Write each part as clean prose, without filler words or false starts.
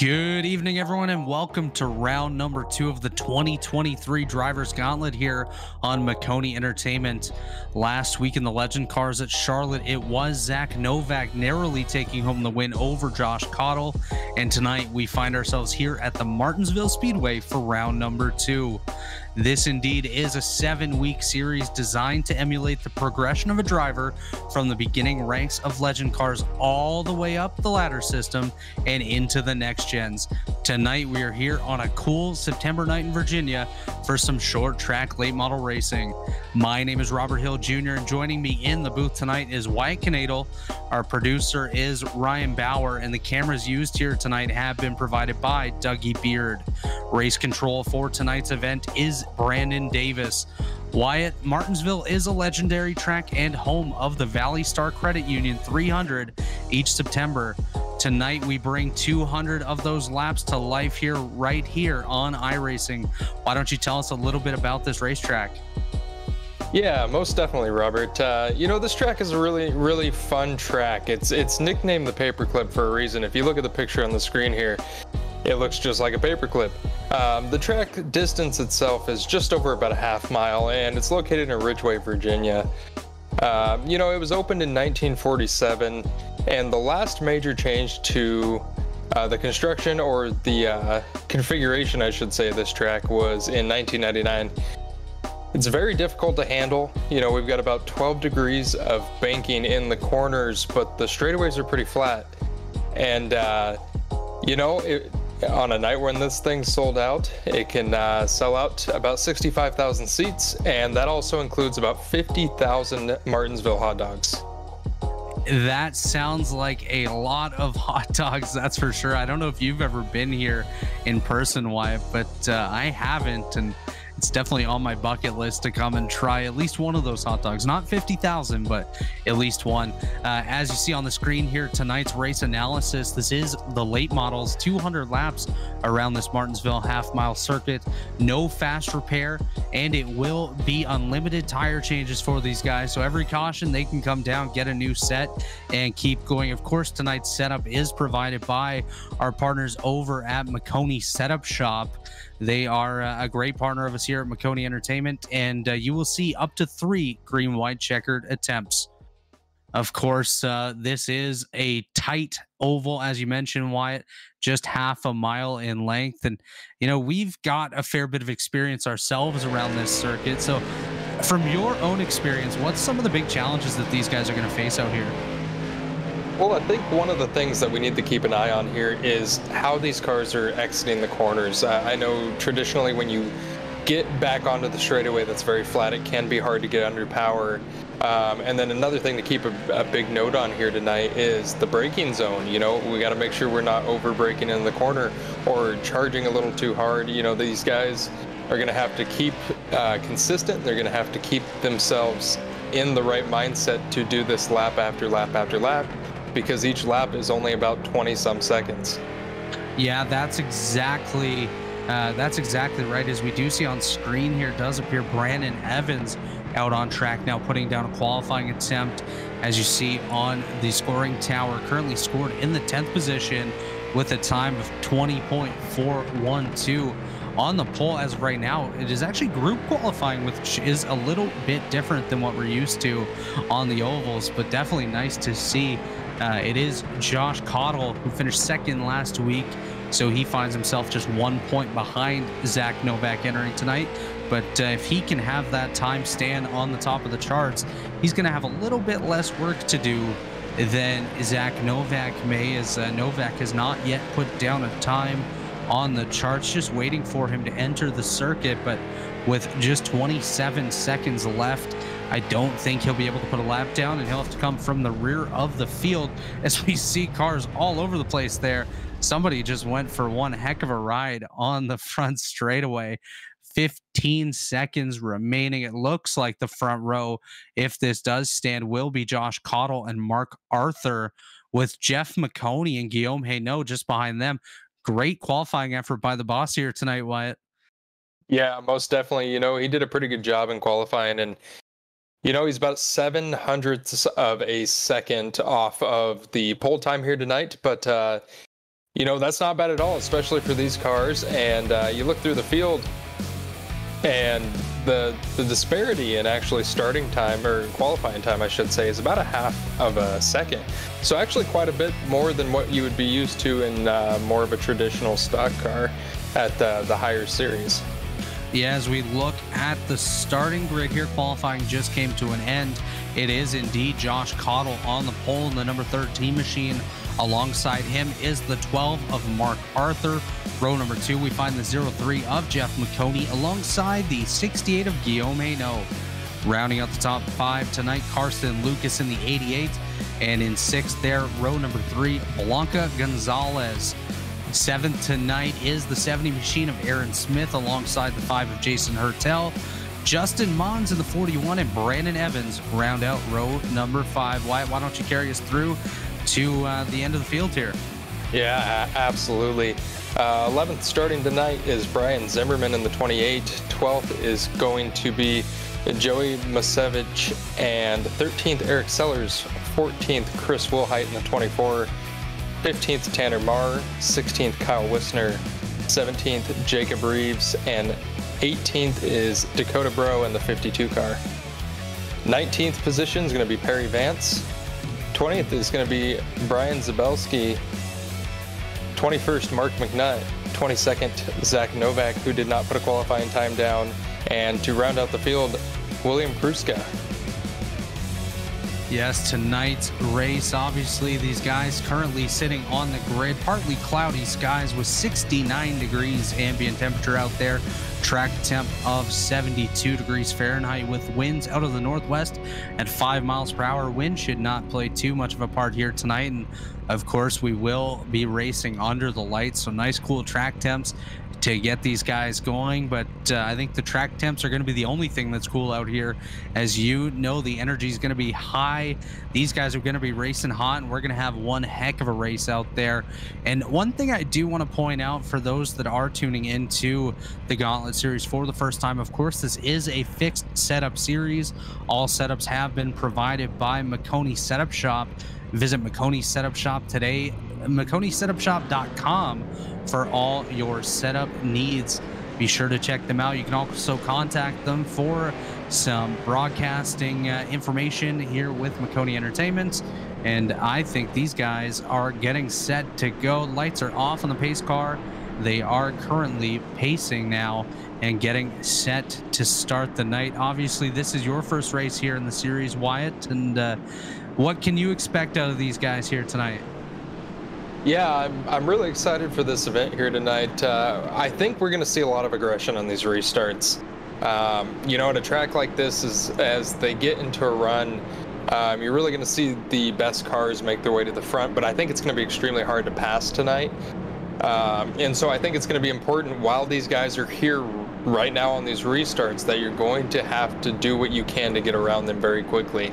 Good evening, everyone, and welcome to round number 2 of the 2023 Drivers Gauntlet here on Maconi Entertainment. Last week in the Legend Cars at Charlotte, it was Zach Novak narrowly taking home the win over Josh Cottle, and tonight we find ourselves here at the Martinsville Speedway for round number 2. This indeed is a 7-week series designed to emulate the progression of a driver from the beginning ranks of Legend Cars all the way up the ladder system and into the next gens. Tonight we are here on a cool September night in Virginia for some short track late model racing. My name is Robert Hill Jr. and joining me in the booth tonight is Wyatt Knadel. Our producer is Ryan Bauer, and the cameras used here tonight have been provided by Dougie Beard. Race control for tonight's event is Brandon Davis. Wyatt, Martinsville is a legendary track and home of the Valley Star Credit Union 300 each September. Tonight we bring 200 of those laps to life here, right here on iRacing. Why don't you tell us a little bit about this racetrack? Yeah, most definitely, Robert. This track is a really fun track. It's nicknamed the Paperclip for a reason. If you look at the picture on the screen here, it looks just like a paperclip. The track distance itself is just over about a half mile, and it's located in Ridgeway, Virginia. It was opened in 1947, and the last major change to the construction, or the configuration, I should say, of this track was in 1999. It's very difficult to handle. We've got about 12 degrees of banking in the corners, but the straightaways are pretty flat. And, on a night when this thing's sold out, it can sell out about 65,000 seats, and that also includes about 50,000 Martinsville hot dogs. That sounds like a lot of hot dogs, that's for sure. I don't know if you've ever been here in person, Wyatt, but I haven't, and it's definitely on my bucket list to come and try at least one of those hot dogs. Not 50,000, but at least one. As you see on the screen here, tonight's race analysis. This is the late models, 200 laps around this Martinsville half-mile circuit. No fast repair, and it will be unlimited tire changes for these guys. So every caution, they can come down, get a new set, and keep going. Of course, tonight's setup is provided by our partners over at Maconi Setup Shop. They are a great partner of us here at Maconi Entertainment, and you will see up to 3 green-white checkered attempts. Of course, this is a tight oval, as you mentioned, Wyatt, just half a mile in length. And, we've got a fair bit of experience ourselves around this circuit. So from your own experience, what's some of the big challenges that these guys are going to face out here? Well, I think one of the things that we need to keep an eye on here is how these cars are exiting the corners. I know traditionally when you get back onto the straightaway that's very flat, it can be hard to get under power. And then another thing to keep a big note on here tonight is the braking zone. We got to make sure we're not over braking in the corner or charging a little too hard. These guys are going to have to keep consistent. They're going to have to keep themselves in the right mindset to do this lap after lap after lap, because each lap is only about 20-some seconds. Yeah, that's exactly right. As we do see on screen here, does appear Brandon Evans out on track now, putting down a qualifying attempt. As you see on the scoring tower, currently scored in the 10th position with a time of 20.412. On the pole as of right now. It is actually group qualifying, which is a little bit different than what we're used to on the ovals, but definitely nice to see. It is Josh Cottle, who finished second last week, so he finds himself just 1 point behind Zach Novak entering tonight. But if he can have that time stand on the top of the charts, he's going to have a little bit less work to do than Zach Novak may, as Novak has not yet put down a time on the charts, just waiting for him to enter the circuit. But with just 27 seconds left, I don't think he'll be able to put a lap down, and he'll have to come from the rear of the field. As we see cars all over the place there, somebody just went for one heck of a ride on the front straightaway. 15 seconds remaining. It looks like the front row, if this does stand, will be Josh Cottle and Mark Arthur, with Jeff Maconi and Guillaume Hainaut just behind them. Great qualifying effort by the boss here tonight, Wyatt. Yeah, most definitely. He did a pretty good job in qualifying, and he's about 7/100ths of a second off of the pole time here tonight, but You know, that's not bad at all, especially for these cars. And you look through the field, and the disparity in actually starting time, or qualifying time I should say, is about a half of a second. So actually quite a bit more than what you would be used to in more of a traditional stock car at the higher series. Yeah, as we look at the starting grid here, qualifying just came to an end. It is indeed Josh Cottle on the pole in the number 13 machine. Alongside him is the 12 of Mark Arthur. Row number 2, we find the 03 of Jeff Maconi alongside the 68 of Guillaume Hainaut. Rounding out the top 5 tonight, Carson Lucas in the 88. And in 6th there, row number 3, Blanca Gonzalez. 7th tonight is the 70 machine of Aaron Smith alongside the 5 of Jason Hertel. Justin Mons in the 41 and Brandon Evans round out row number 5. Wyatt, why don't you carry us through to the end of the field here? Yeah, absolutely. 11th starting tonight is Brian Zimmerman in the 28. 12th is going to be Joey Masevich, and 13th Eric Sellers. 14th Chris Wilhite in the 24. 15th Tanner Marr. 16th Kyle Wisner. 17th Jacob Reeves, and 18th is Dakota Bro in the 52 car. 19th position is going to be Perry Vance. 20th is going to be Brian Zabelski. 21st, Mark McNutt. 22nd, Zach Novak, who did not put a qualifying time down. And to round out the field, William Pruska. Yes, tonight's race, obviously these guys currently sitting on the grid, partly cloudy skies with 69 degrees ambient temperature out there, track temp of 72 degrees Fahrenheit with winds out of the northwest at 5 miles per hour. Wind should not play too much of a part here tonight, and of course we will be racing under the lights, so nice cool track temps to get these guys going. But I think the track temps are going to be the only thing that's cool out here. As you know, the energy is going to be high. These guys are going to be racing hot, and we're going to have one heck of a race out there. And one thing I do want to point out for those that are tuning into the Gauntlet series for the first time, of course, this is a fixed setup series. All setups have been provided by Maconi Setup Shop. Visit Maconi Setup Shop today, MaconiSetupShop.com, for all your setup needs. Be sure to check them out. You can also contact them for some broadcasting information here with Maconi Entertainment. And I think these guys are getting set to go. Lights are off on the pace car. They are currently pacing now and getting set to start the night. Obviously, this is your first race here in the series, Wyatt. And what can you expect out of these guys here tonight? Yeah, I'm really excited for this event here tonight. I think we're going to see a lot of aggression on these restarts. You know, at a track like this, as they get into a run, you're really going to see the best cars make their way to the front, but I think it's going to be extremely hard to pass tonight. And so I think it's going to be important while these guys are here right now on these restarts that you're going to have to do what you can to get around them very quickly.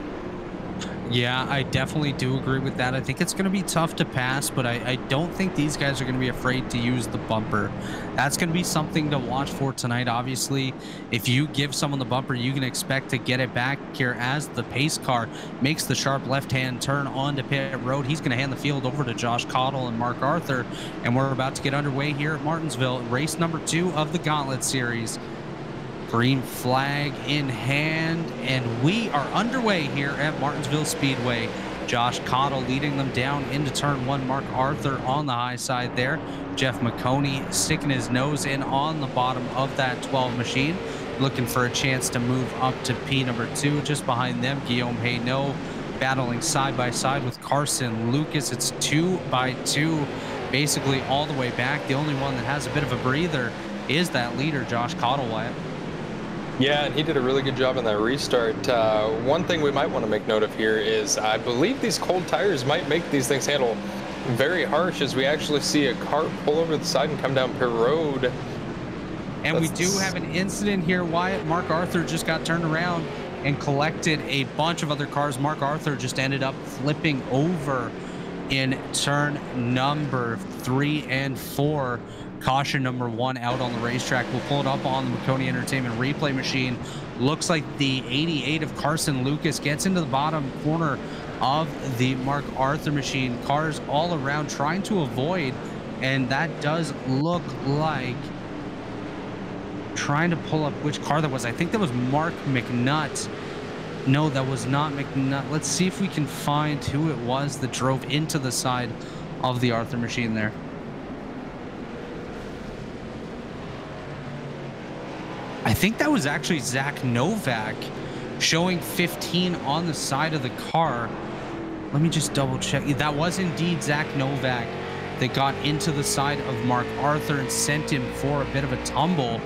Yeah, I definitely do agree with that. I think it's going to be tough to pass, but I don't think these guys are going to be afraid to use the bumper. That's going to be something to watch for tonight. Obviously, if you give someone the bumper, you can expect to get it back here as the pace car makes the sharp left-hand turn onto pit road. He's going to hand the field over to Josh Cottle and Mark Arthur, and we're about to get underway here at Martinsville, race number 2 of the Gauntlet Series. Green flag in hand, and we are underway here at Martinsville Speedway. Josh Cottle leading them down into turn 1. Mark Arthur on the high side there. Jeff Maconi sticking his nose in on the bottom of that 12 machine, looking for a chance to move up to P number 2. Just behind them, Guillaume Hainaut battling side by side with Carson Lucas. It's 2 by 2, basically all the way back. The only one that has a bit of a breather is that leader, Josh Cottle. Wyatt. Yeah, and he did a really good job on that restart. One thing we might want to make note of here is I believe these cold tires might make these things handle very harsh, as we actually see a car pull over the side and come down pit road. And we do have an incident here, Wyatt. Mark Arthur just got turned around and collected a bunch of other cars. Mark Arthur just ended up flipping over in turn number 3 and 4. Caution number 1 out on the racetrack. We'll pull it up on the Maconi Entertainment replay machine. Looks like the 88 of Carson Lucas gets into the bottom corner of the Mark Arthur machine. Cars all around trying to avoid And that does look like, trying to pull up which car that was. I think that was Mark McNutt. No, that was not McNutt. Let's see if we can find who it was that drove into the side of the Arthur machine there. I think that was actually Zach Novak, showing 15 on the side of the car. Let me just double check. That was indeed Zach Novak that got into the side of Mark Arthur and sent him for a bit of a tumble.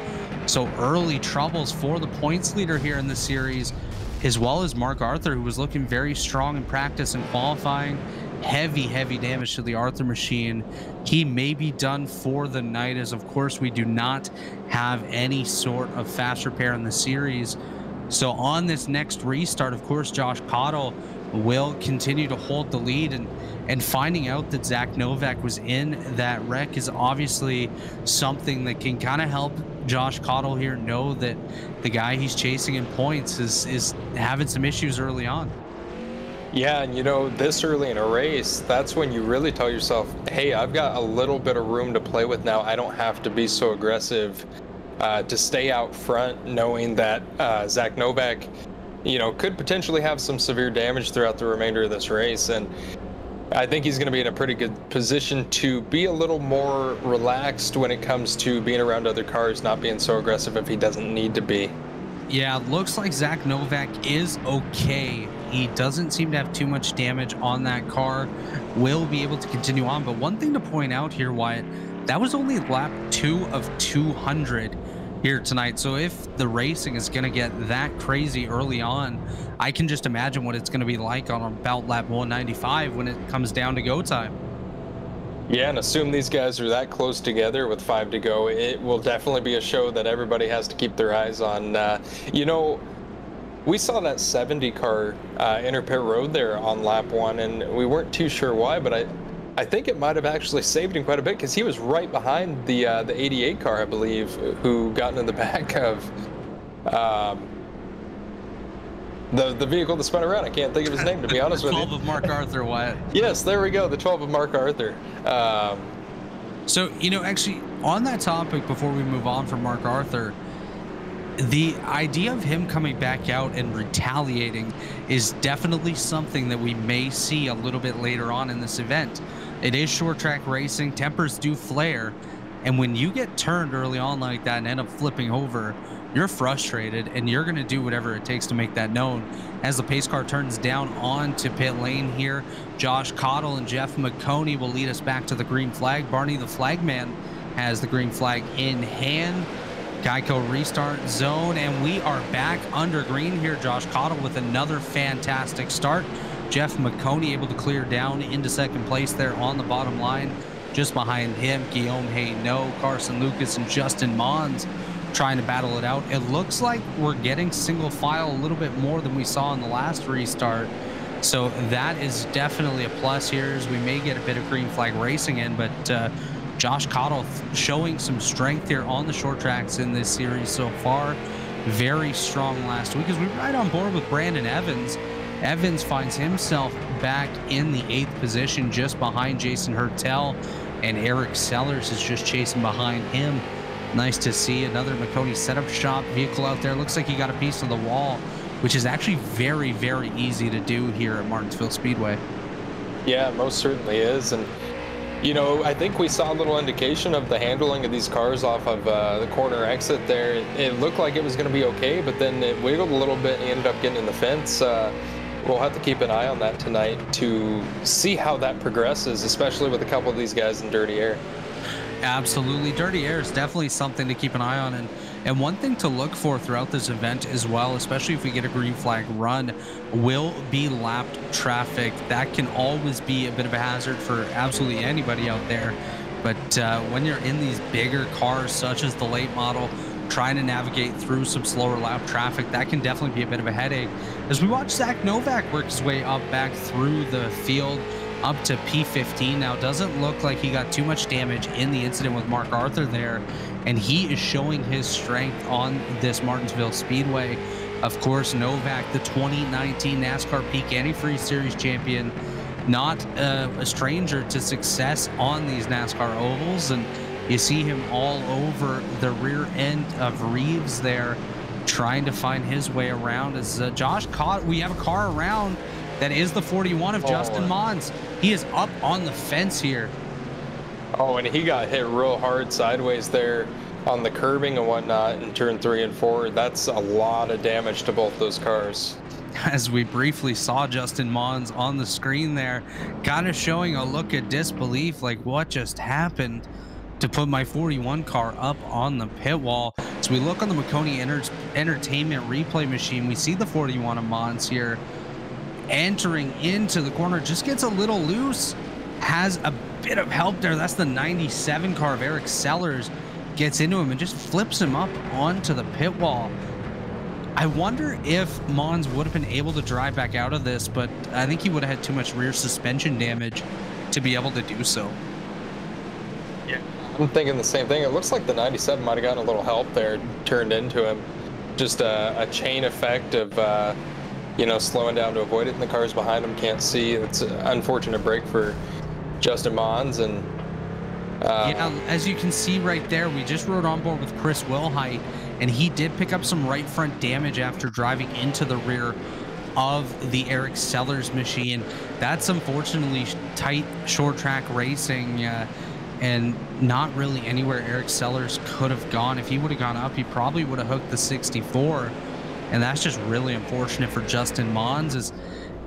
So early troubles for the points leader here in the series, as well as Mark Arthur, who was looking very strong in practice and qualifying. Heavy damage to the Arthur machine. He may be done for the night, as of course we do not have any sort of fast repair in the series. So on this next restart, of course, Josh Cottle will continue to hold the lead, and finding out that Zach Novak was in that wreck is obviously something that can kind of help Josh Cottle here know that the guy he's chasing in points is having some issues early on. Yeah, and you know, this early in a race, that's when you really tell yourself, hey, I've got a little bit of room to play with now. I don't have to be so aggressive to stay out front, knowing that Zach Novak, you know, could potentially have some severe damage throughout the remainder of this race. And I think he's going to be in a pretty good position to be a little more relaxed when it comes to being around other cars, not being so aggressive if he doesn't need to be. Yeah, looks like Zach Novak is okay. He doesn't seem to have too much damage on that car. Will be able to continue on. But one thing to point out here, Wyatt, that was only lap 2 of 200 here tonight. So if the racing is going to get that crazy early on, I can just imagine what it's going to be like on about lap 195 when it comes down to go time. Yeah, and assume these guys are that close together with 5 to go. It will definitely be a show that everybody has to keep their eyes on. You know, we saw that 70 car enter pit road there on lap 1, and we weren't too sure why, but I think it might have actually saved him quite a bit, because he was right behind the 88 car, I believe, who got into the back of the vehicle that spun around. I can't think of his name, to be honest with you. 12 of Mark Arthur, Wyatt. Yes, there we go, the 12 of Mark Arthur. So, you know, actually, on that topic, before we move on from Mark Arthur, the idea of him coming back out and retaliating is definitely something that we may see a little bit later on in this event. It is short track racing, tempers do flare, and when you get turned early on like that and end up flipping over, you're frustrated, and you're going to do whatever it takes to make that known. As the pace car turns down onto pit lane here, Josh Cottle and Jeff Maconi will lead us back to the green flag. Barney the flagman has the green flag in hand. Geico restart zone, and we are back under green here. Josh Cottle with another fantastic start. Jeff Maconi able to clear down into second place there on the bottom line. Just behind him, Guillaume Hayneau, Carson Lucas, and Justin Mons trying to battle it out. It looks like we're getting single file a little bit more than we saw in the last restart. So that is definitely a plus here, as we may get a bit of green flag racing in, but Josh Cottle showing some strength here on the short tracks in this series so far. Very strong last week, as we're right on board with Brandon Evans. Evans finds himself back in the 8th position, just behind Jason Hertel, and Eric Sellers is just chasing behind him. Nice to see another Maconi setup shop vehicle out there. Looks like he got a piece of the wall, which is actually very, very easy to do here at Martinsville Speedway. Yeah, most certainly is. And you know, I think we saw a little indication of the handling of these cars off of the corner exit there. It looked like it was going to be okay, but then it wiggled a little bit and ended up getting in the fence. We'll have to keep an eye on that tonight to see how that progresses, especially with a couple of these guys in dirty air. Absolutely. Dirty air is definitely something to keep an eye on. And one thing to look for throughout this event as well, especially if we get a green flag run, will be lapped traffic. That can always be a bit of a hazard for absolutely anybody out there. But when you're in these bigger cars, such as the late model, trying to navigate through some slower lap traffic, that can definitely be a bit of a headache. As we watch Zach Novak work his way up back through the field, up to P15 now. Doesn't look like he got too much damage in the incident with Mark Arthur there, and he is showing his strength on this Martinsville Speedway. Of course, Novak, the 2019 NASCAR Peak Antifreeze Series champion, not a stranger to success on these NASCAR ovals, and you see him all over the rear end of Reeves there, trying to find his way around. As Josh caught, we have a car around that is the 41 of Justin Mons. He is up on the fence here. Oh, and he got hit real hard sideways there on the curbing and whatnot in turn 3 and 4. That's a lot of damage to both those cars. As we briefly saw Justin Mons on the screen there, kind of showing a look of disbelief, like what just happened to put my 41 car up on the pit wall. So we look on the Maconi Entertainment replay machine. We see the 41 of Mons here entering into the corner, just gets a little loose, has a bit of help there. That's the 97 car of Eric Sellers, gets into him and just flips him up onto the pit wall. I wonder if Mons would have been able to drive back out of this, but I think he would have had too much rear suspension damage to be able to do so. Yeah, I'm thinking the same thing. It looks like the 97 might have gotten a little help there, turned into him. Just a chain effect of, you know, slowing down to avoid it, and the cars behind him can't see. It's an unfortunate break for Justin Mons. And yeah, as you can see right there, we just rode on board with Chris Wilhite, and he did pick up some right front damage after driving into the rear of the Eric Sellers machine. That's unfortunately tight short track racing, and not really anywhere Eric Sellers could have gone. If he would have gone up, he probably would have hooked the 64, and that's just really unfortunate for Justin Mons, as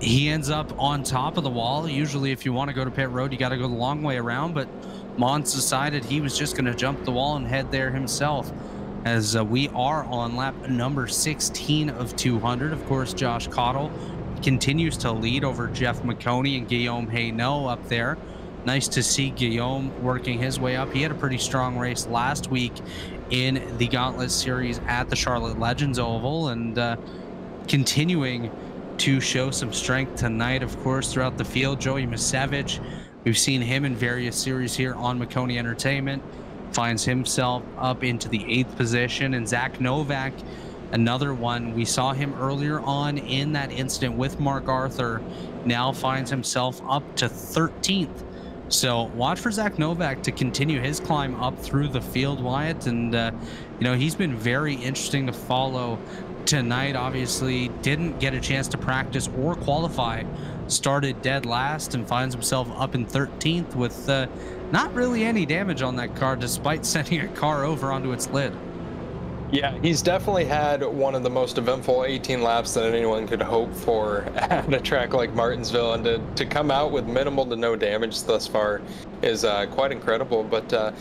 he ends up on top of the wall. Usually if you want to go to pit road, you got to go the long way around, but Mons decided he was just going to jump the wall and head there himself. As we are on lap number 16 of 200. Of course, Josh Cottle continues to lead over Jeff Maconi and Guillaume Hainaut up there. Nice to see Guillaume working his way up. He had a pretty strong race last week in the Gauntlet Series at the Charlotte Legends Oval, and continuing to show some strength tonight, of course, throughout the field. Joey Misevich, we've seen him in various series here on Maconi Entertainment, finds himself up into the 8th position. And Zach Novak, another one, we saw him earlier on in that incident with Mark Arthur, now finds himself up to 13th. So watch for Zach Novak to continue his climb up through the field, Wyatt. And you know, he's been very interesting to follow tonight. Obviously didn't get a chance to practice or qualify, started dead last, and finds himself up in 13th with not really any damage on that car, despite sending a car over onto its lid. Yeah, he's definitely had one of the most eventful 18 laps that anyone could hope for at a track like Martinsville, and to come out with minimal to no damage thus far is quite incredible. But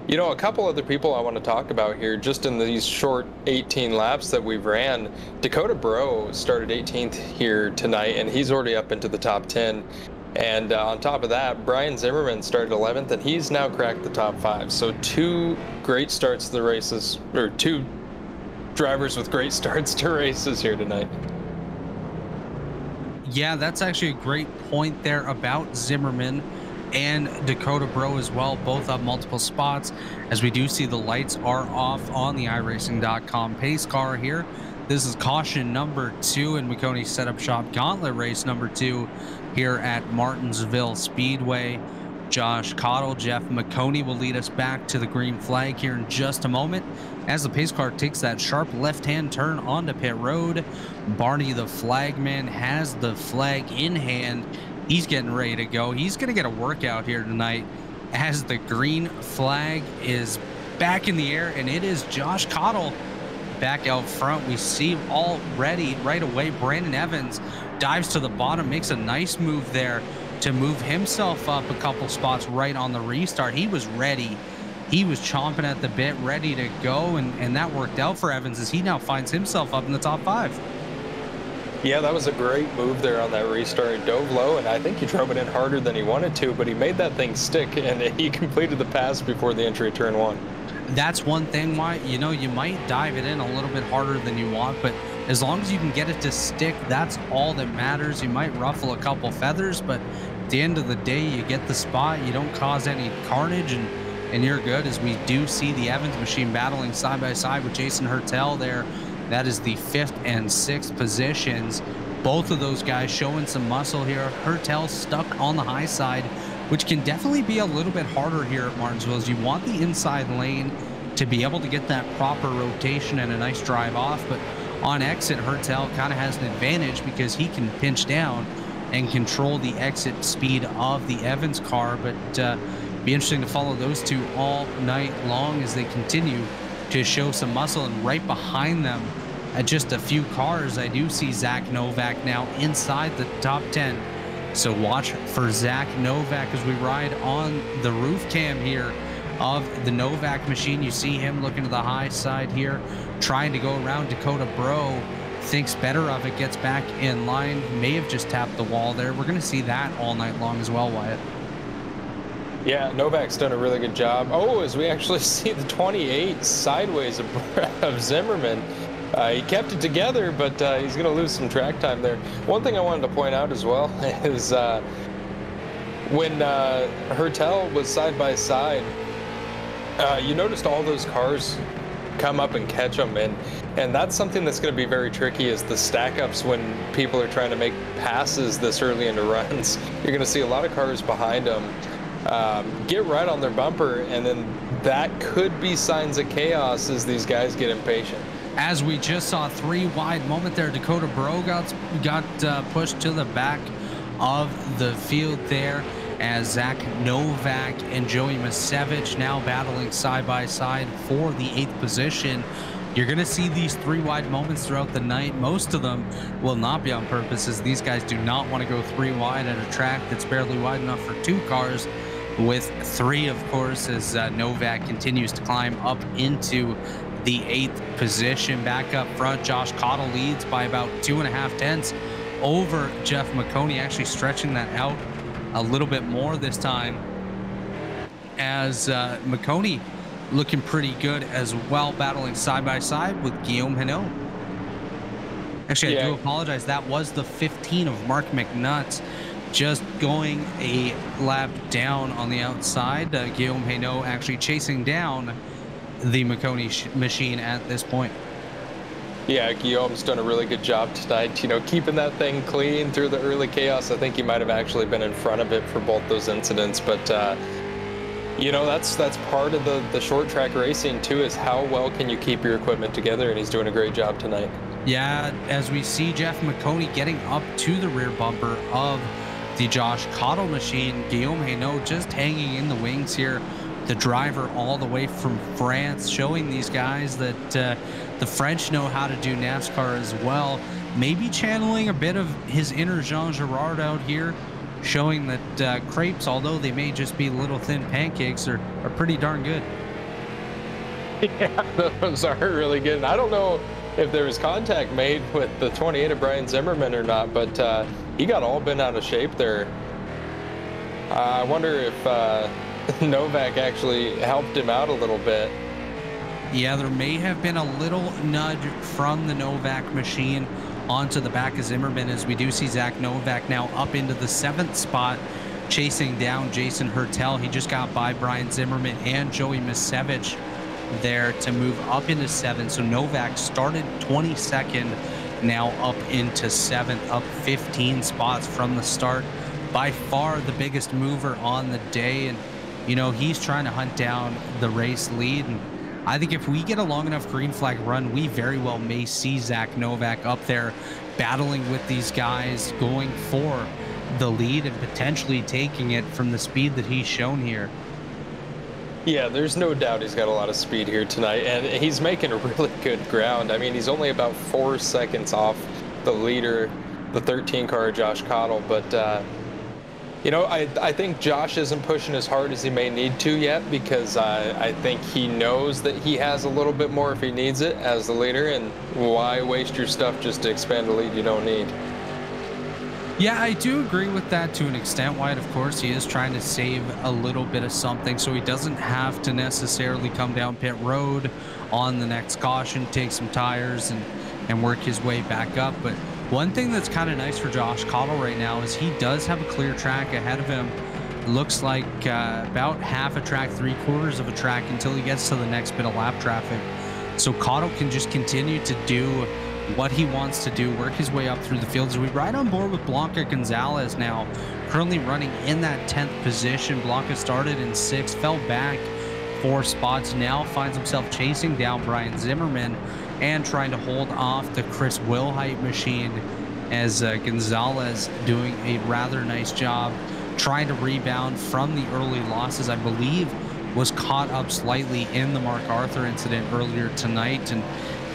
you know, a couple other people I want to talk about here, just in these short 18 laps that we've ran. Dakota Bro started 18th here tonight, and he's already up into the top 10. And on top of that, Brian Zimmerman started 11th, and he's now cracked the top 5. So 2 great starts to the races, or 2 drivers with great starts to races here tonight. Yeah, that's actually a great point there about Zimmerman and Dakota Bro as well, both up multiple spots. As we do see, the lights are off on the iRacing.com pace car here. This is caution number 2 in Maconi Setup Shop Gauntlet race number 2 here at Martinsville Speedway. Josh Cottle, Jeff Maconi will lead us back to the green flag here in just a moment, as the pace car takes that sharp left-hand turn onto pit road. Barney the flagman has the flag in hand. He's getting ready to go. He's going to get a workout here tonight, as the green flag is back in the air, and it is Josh Cottle back out front. We see already right away Brandon Evans dives to the bottom, makes a nice move there to move himself up a couple spots right on the restart. He was ready. He was chomping at the bit, ready to go, and that worked out for Evans, as he now finds himself up in the top 5. Yeah, that was a great move there on that restart. He dove low, and I think he drove it in harder than he wanted to, but he made that thing stick, and he completed the pass before the entry of turn 1. That's one thing why, you know, you might dive it in a little bit harder than you want, but as long as you can get it to stick, that's all that matters. You might ruffle a couple feathers, but at the end of the day, you get the spot, you don't cause any carnage, and you're good. As we do see the Evans machine battling side by side with Jason Hertel there. That is the 5th and 6th positions. both of those guys showing some muscle here. Hertel stuck on the high side, which can definitely be a little bit harder here at Martinsville, as you want the inside lane to be able to get that proper rotation and a nice drive off. But on exit, Hertel kind of has an advantage because he can pinch down and control the exit speed of the Evans car. But be interesting to follow those two all night long as they continue to show some muscle. And right behind them, at just a few cars, I do see Zach Novak now inside the top 10. So watch for Zach Novak as we ride on the roof cam here of the Novak machine. You see him looking to the high side here, trying to go around Dakota Bro. Thinks better of it, gets back in line, may have just tapped the wall there. We're going to see that all night long as well, Wyatt. Yeah, Novak's done a really good job. Oh, as we actually see the 28 sideways of Zimmerman. He kept it together, but he's going to lose some track time there. One thing I wanted to point out as well is when Hertel was side by side, you noticed all those cars come up and catch them, and that's something that's going to be very tricky, is the stack ups when people are trying to make passes this early into runs. You're going to see a lot of cars behind them get right on their bumper, and then that could be signs of chaos as these guys get impatient. As we just saw, 3 wide moment there. Dakota Bro got pushed to the back of the field there, as Zach Novak and Joey Masevich now battling side by side for the 8th position. You're going to see these 3 wide moments throughout the night. Most of them will not be on purpose, as these guys do not want to go 3 wide at a track that's barely wide enough for 2 cars, with 3, of course, as Novak continues to climb up into the 8th position. Back up front, Josh Cottle leads by about 2.5 tenths over Jeff Maconi, actually stretching that out a little bit more this time, as Maconi looking pretty good as well, battling side by side with Guillaume Hinault. Actually, I do apologize. That was the 15 of Mark McNutt, just going a lap down on the outside. Guillaume Hinault actually chasing down the Maconi machine at this point. Yeah, Guillaume's done a really good job tonight, you know, keeping that thing clean through the early chaos. I think he might have actually been in front of it for both those incidents, but you know, that's part of the short track racing too, is how well can you keep your equipment together, and he's doing a great job tonight. Yeah, as we see Jeff Maconi getting up to the rear bumper of the Josh Cottle machine, Guillaume Hinault just hanging in the wings here, the driver all the way from France, showing these guys that the French know how to do NASCAR as well. Maybe channeling a bit of his inner Jean Girard out here, showing that crepes, although they may just be little thin pancakes, are pretty darn good. Yeah, those are really good. And I don't know if there was contact made with the 28 of Brian Zimmerman or not, but he got all bent out of shape there. I wonder if Novak actually helped him out a little bit. Yeah, there may have been a little nudge from the Novak machine onto the back of Zimmerman, as we do see Zach Novak now up into the 7th spot, chasing down Jason Hertel. He just got by Brian Zimmerman and Joey Masevich there to move up into 7th. So Novak started 22nd, now up into 7th, up 15 spots from the start. By far the biggest mover on the day, and you know, he's trying to hunt down the race lead. And I think if we get a long enough green flag run, we very well may see Zach Novak up there battling with these guys, going for the lead and potentially taking it from the speed that he's shown here. Yeah, there's no doubt he's got a lot of speed here tonight, and he's making really good ground. I mean, he's only about 4 seconds off the leader, the 13 car, Josh Cottle, but you know, I think Josh isn't pushing as hard as he may need to yet, because I think he knows that he has a little bit more if he needs it as the leader, and why waste your stuff just to expand a lead you don't need? Yeah, I do agree with that to an extent, Wyatt. Of course, he is trying to save a little bit of something, so he doesn't have to necessarily come down pit road on the next caution, take some tires, and work his way back up. But one thing that's kind of nice for Josh Cottle right now is he does have a clear track ahead of him. Looks like about half a track, 3/4 of a track until he gets to the next bit of lap traffic. So Cottle can just continue to do what he wants to do, work his way up through the field. As we ride on board with Blanca Gonzalez now, currently running in that 10th position. Blanca started in 6th, fell back 4 spots, now finds himself chasing down Brian Zimmerman and trying to hold off the Chris Wilhite machine, as Gonzalez doing a rather nice job trying to rebound from the early losses. I believe was caught up slightly in the Mark Arthur incident earlier tonight and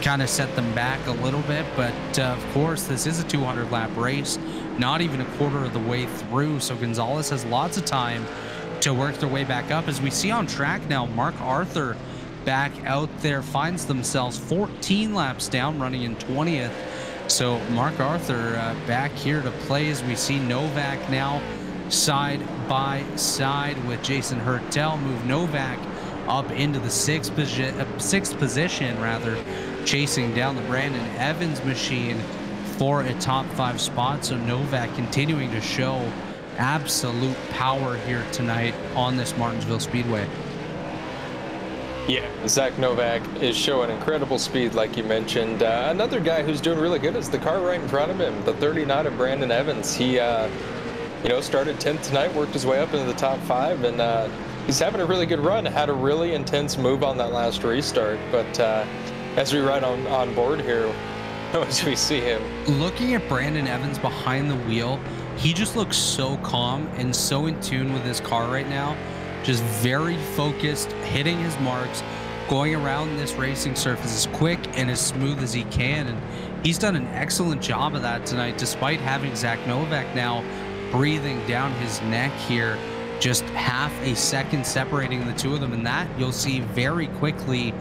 kind of set them back a little bit. But of course, this is a 200 lap race, not even a quarter of the way through, so Gonzalez has lots of time to work their way back up. As we see on track now, Mark Arthur back out there finds themselves 14 laps down, running in 20th. So Mark Arthur back here to play, as we see Novak now side by side with Jason Hertel. Move Novak up into the sixth position rather, chasing down the Brandon Evans machine for a top 5 spot. So Novak continuing to show absolute power here tonight on this Martinsville Speedway. Yeah, Zach Novak is showing incredible speed, like you mentioned. Another guy who's doing really good is the car right in front of him, the 39 of Brandon Evans. He started 10th tonight, worked his way up into the top 5, and he's having a really good run. Had a really intense move on that last restart, but as we ride on board here, as we see him. Looking at Brandon Evans behind the wheel, he just looks so calm and so in tune with his car right now. Just very focused, hitting his marks, going around this racing surface as quick and as smooth as he can. And he's done an excellent job of that tonight, despite having Zach Novak now breathing down his neck here, just half a second separating the two of them. And that you'll see very quickly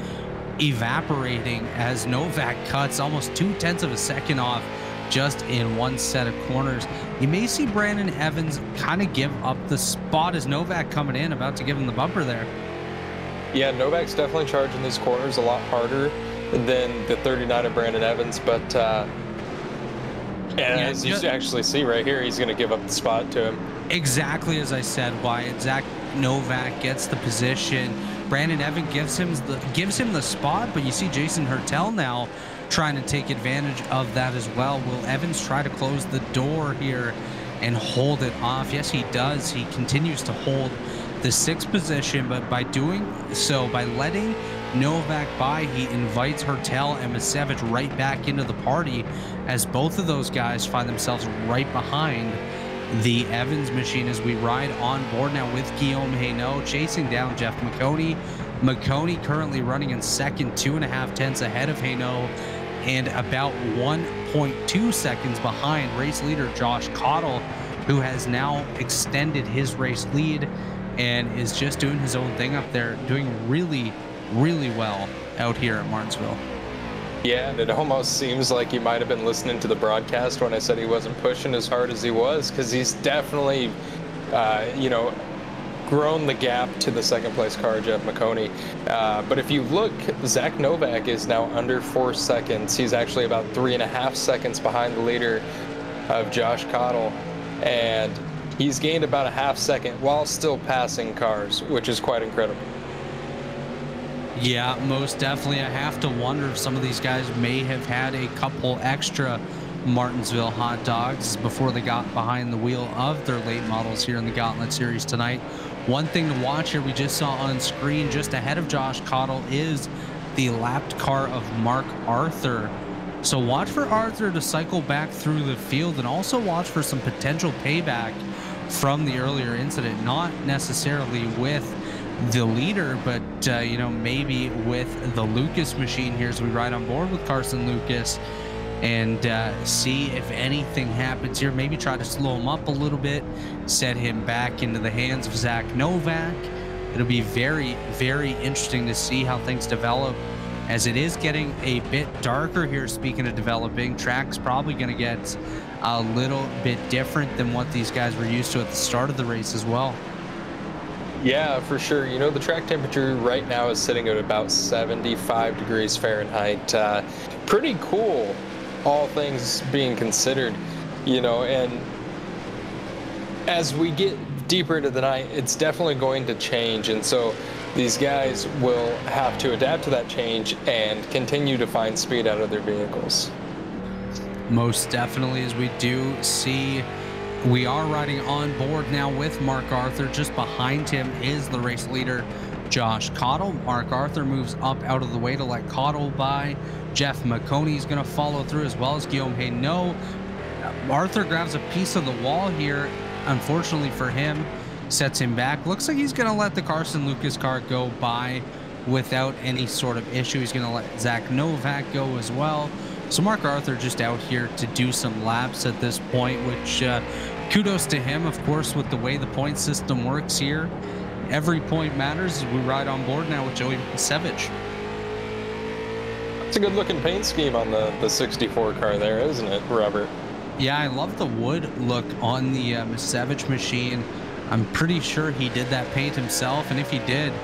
evaporating as Novak cuts almost 0.2 of a second off just in one set of corners. You may see Brandon Evans kind of give up the spot as Novak coming in, about to give him the bumper there. Yeah, Novak's definitely charging these corners a lot harder than the 39 of Brandon Evans, but as you actually see right here, he's going to give up the spot to him. Exactly as I said, Wyatt. Zach Novak gets the position. Brandon Evans gives him the spot, but you see Jason Hertel now trying to take advantage of that as well. Will Evans try to close the door here and hold it off? Yes, he does. He continues to hold the 6th position, but by doing so, by letting Novak by, he invites Hertel and Masevich right back into the party, as both of those guys find themselves right behind the Evans machine as we ride on board now with Guillaume Hainaut chasing down Jeff Maconi. Maconi currently running in 2nd, 2.5 tenths ahead of Hainaut, and about 1.2 seconds behind race leader Josh Cottle, who has now extended his race lead and is just doing his own thing up there, doing really, really well out here at Martinsville. Yeah, and it almost seems like you might have been listening to the broadcast when I said he wasn't pushing as hard as he was, because he's definitely, grown the gap to the 2nd place car, Jeff Maconi. But if you look, Zach Novak is now under 4 seconds. He's actually about 3.5 seconds behind the leader of Josh Cottle, and he's gained about a half second while still passing cars, which is quite incredible. Yeah, most definitely. I have to wonder if some of these guys may have had a couple extra Martinsville hot dogs before they got behind the wheel of their late models here in the Gauntlet Series tonight. One thing to watch here, we just saw on screen just ahead of Josh Cottle is the lapped car of Mark Arthur. So watch for Arthur to cycle back through the field, and also watch for some potential payback from the earlier incident, not necessarily with the leader, but maybe with the Lucas machine here as we ride on board with Carson Lucas, and see if anything happens here. Maybe try to slow him up a little bit, set him back into the hands of Zach Novak. It'll be very, very interesting to see how things develop, as it is getting a bit darker here. Speaking of developing, track's probably going to get a little bit different than what these guys were used to at the start of the race as well. Yeah, for sure. The track temperature right now is sitting at about 75 degrees Fahrenheit. Pretty cool, all things being considered, and as we get deeper into the night, it's definitely going to change. And so these guys will have to adapt to that change and continue to find speed out of their vehicles. Most definitely, as we do see, we are riding on board now with Mark Arthur. Just behind him is the race leader, Josh Cottle. Mark Arthur moves up out of the way to let Cottle by. Jeff Maconi is going to follow through, as well as Guillaume Hainaut. Arthur grabs a piece of the wall here. Unfortunately for him, sets him back. Looks like he's going to let the Carson Lucas car go by without any sort of issue. He's going to let Zach Novak go as well. So Mark Arthur just out here to do some laps at this point, which kudos to him, of course, with the way the point system works here. Every point matters as we ride on board now with Joey Misevich. It's a good looking paint scheme on the 64 car there, isn't it, Robert? Yeah, I love the wood look on the Misevich machine. I'm pretty sure he did that paint himself, and if he did,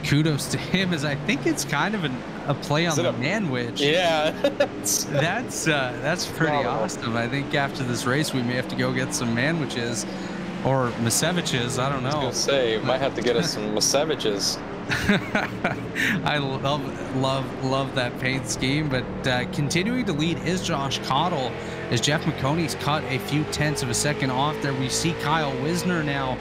kudos to him, as I think it's kind of a play on the Manwich. Yeah. that's pretty awesome. I think after this race, we may have to go get some Manwiches or Miseviches. I don't know. I was gonna say, might have to get us some Miseviches. I love that paint scheme, but continuing to lead is Josh Cottle, as Jeff Maconi's cut a few tenths of a second off there. We see Kyle Wisner now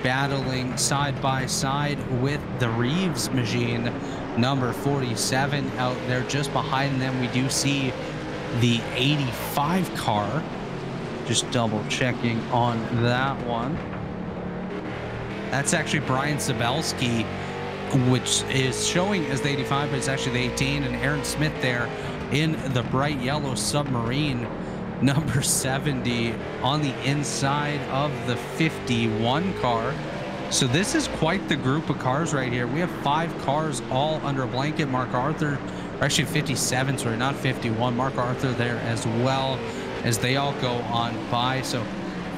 battling side by side with the Reeves machine, number 47 out there. Just behind them, we do see the 85 car. Just double checking on that one. That's actually Brian Sabelski, which is showing as the 85, but it's actually the 18, and Aaron Smith there in the bright yellow Submarine, number 70, on the inside of the 51 car. So this is quite the group of cars right here. We have 5 cars all under a blanket. Mark Arthur, or actually 57, sorry, not 51. Mark Arthur there as well, as they all go on by. So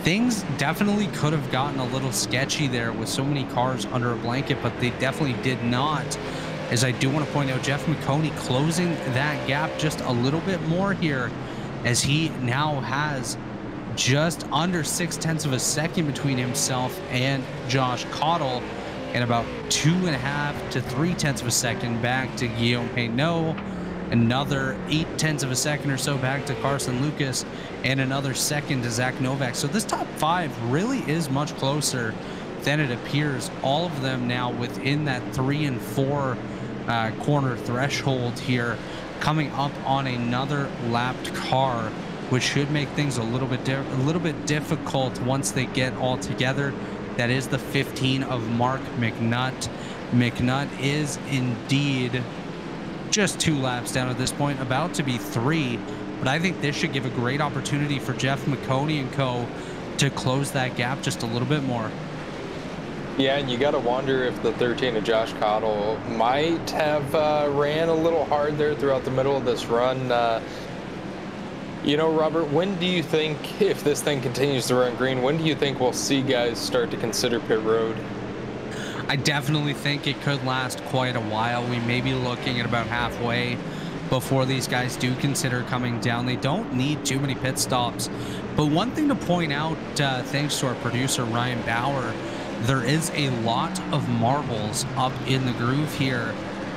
things definitely could have gotten a little sketchy there with so many cars under a blanket, but they definitely did not. As I do want to point out, Jeff Maconi closing that gap just a little bit more here, as he now has just under 0.6 of a second between himself and Josh Cottle, and about 2.5 to 0.3 of a second back to Guillaume Hainaut, another 0.8 of a second or so back to Carson Lucas, and another second to Zach Novak. So this top 5 really is much closer than it appears. All of them now within that 3 and 4 corner threshold here, coming up on another lapped car, which should make things a little bit difficult once they get all together. That is the 15 of Mark McNutt. McNutt is indeed just 2 laps down at this point, about to be 3, but I think this should give a great opportunity for Jeff Maconi and co to close that gap just a little bit more. Yeah, and you got to wonder if the 13 of Josh Cottle might have ran a little hard there throughout the middle of this run. You know, Robert, when do you think, if this thing continues to run green, when do you think we'll see guys start to consider pit road? I definitely think it could last quite a while. We may be looking at about halfway before these guys do consider coming down. They don't need too many pit stops. But one thing to point out, thanks to our producer, Ryan Bauer, there is a lot of marbles up in the groove here.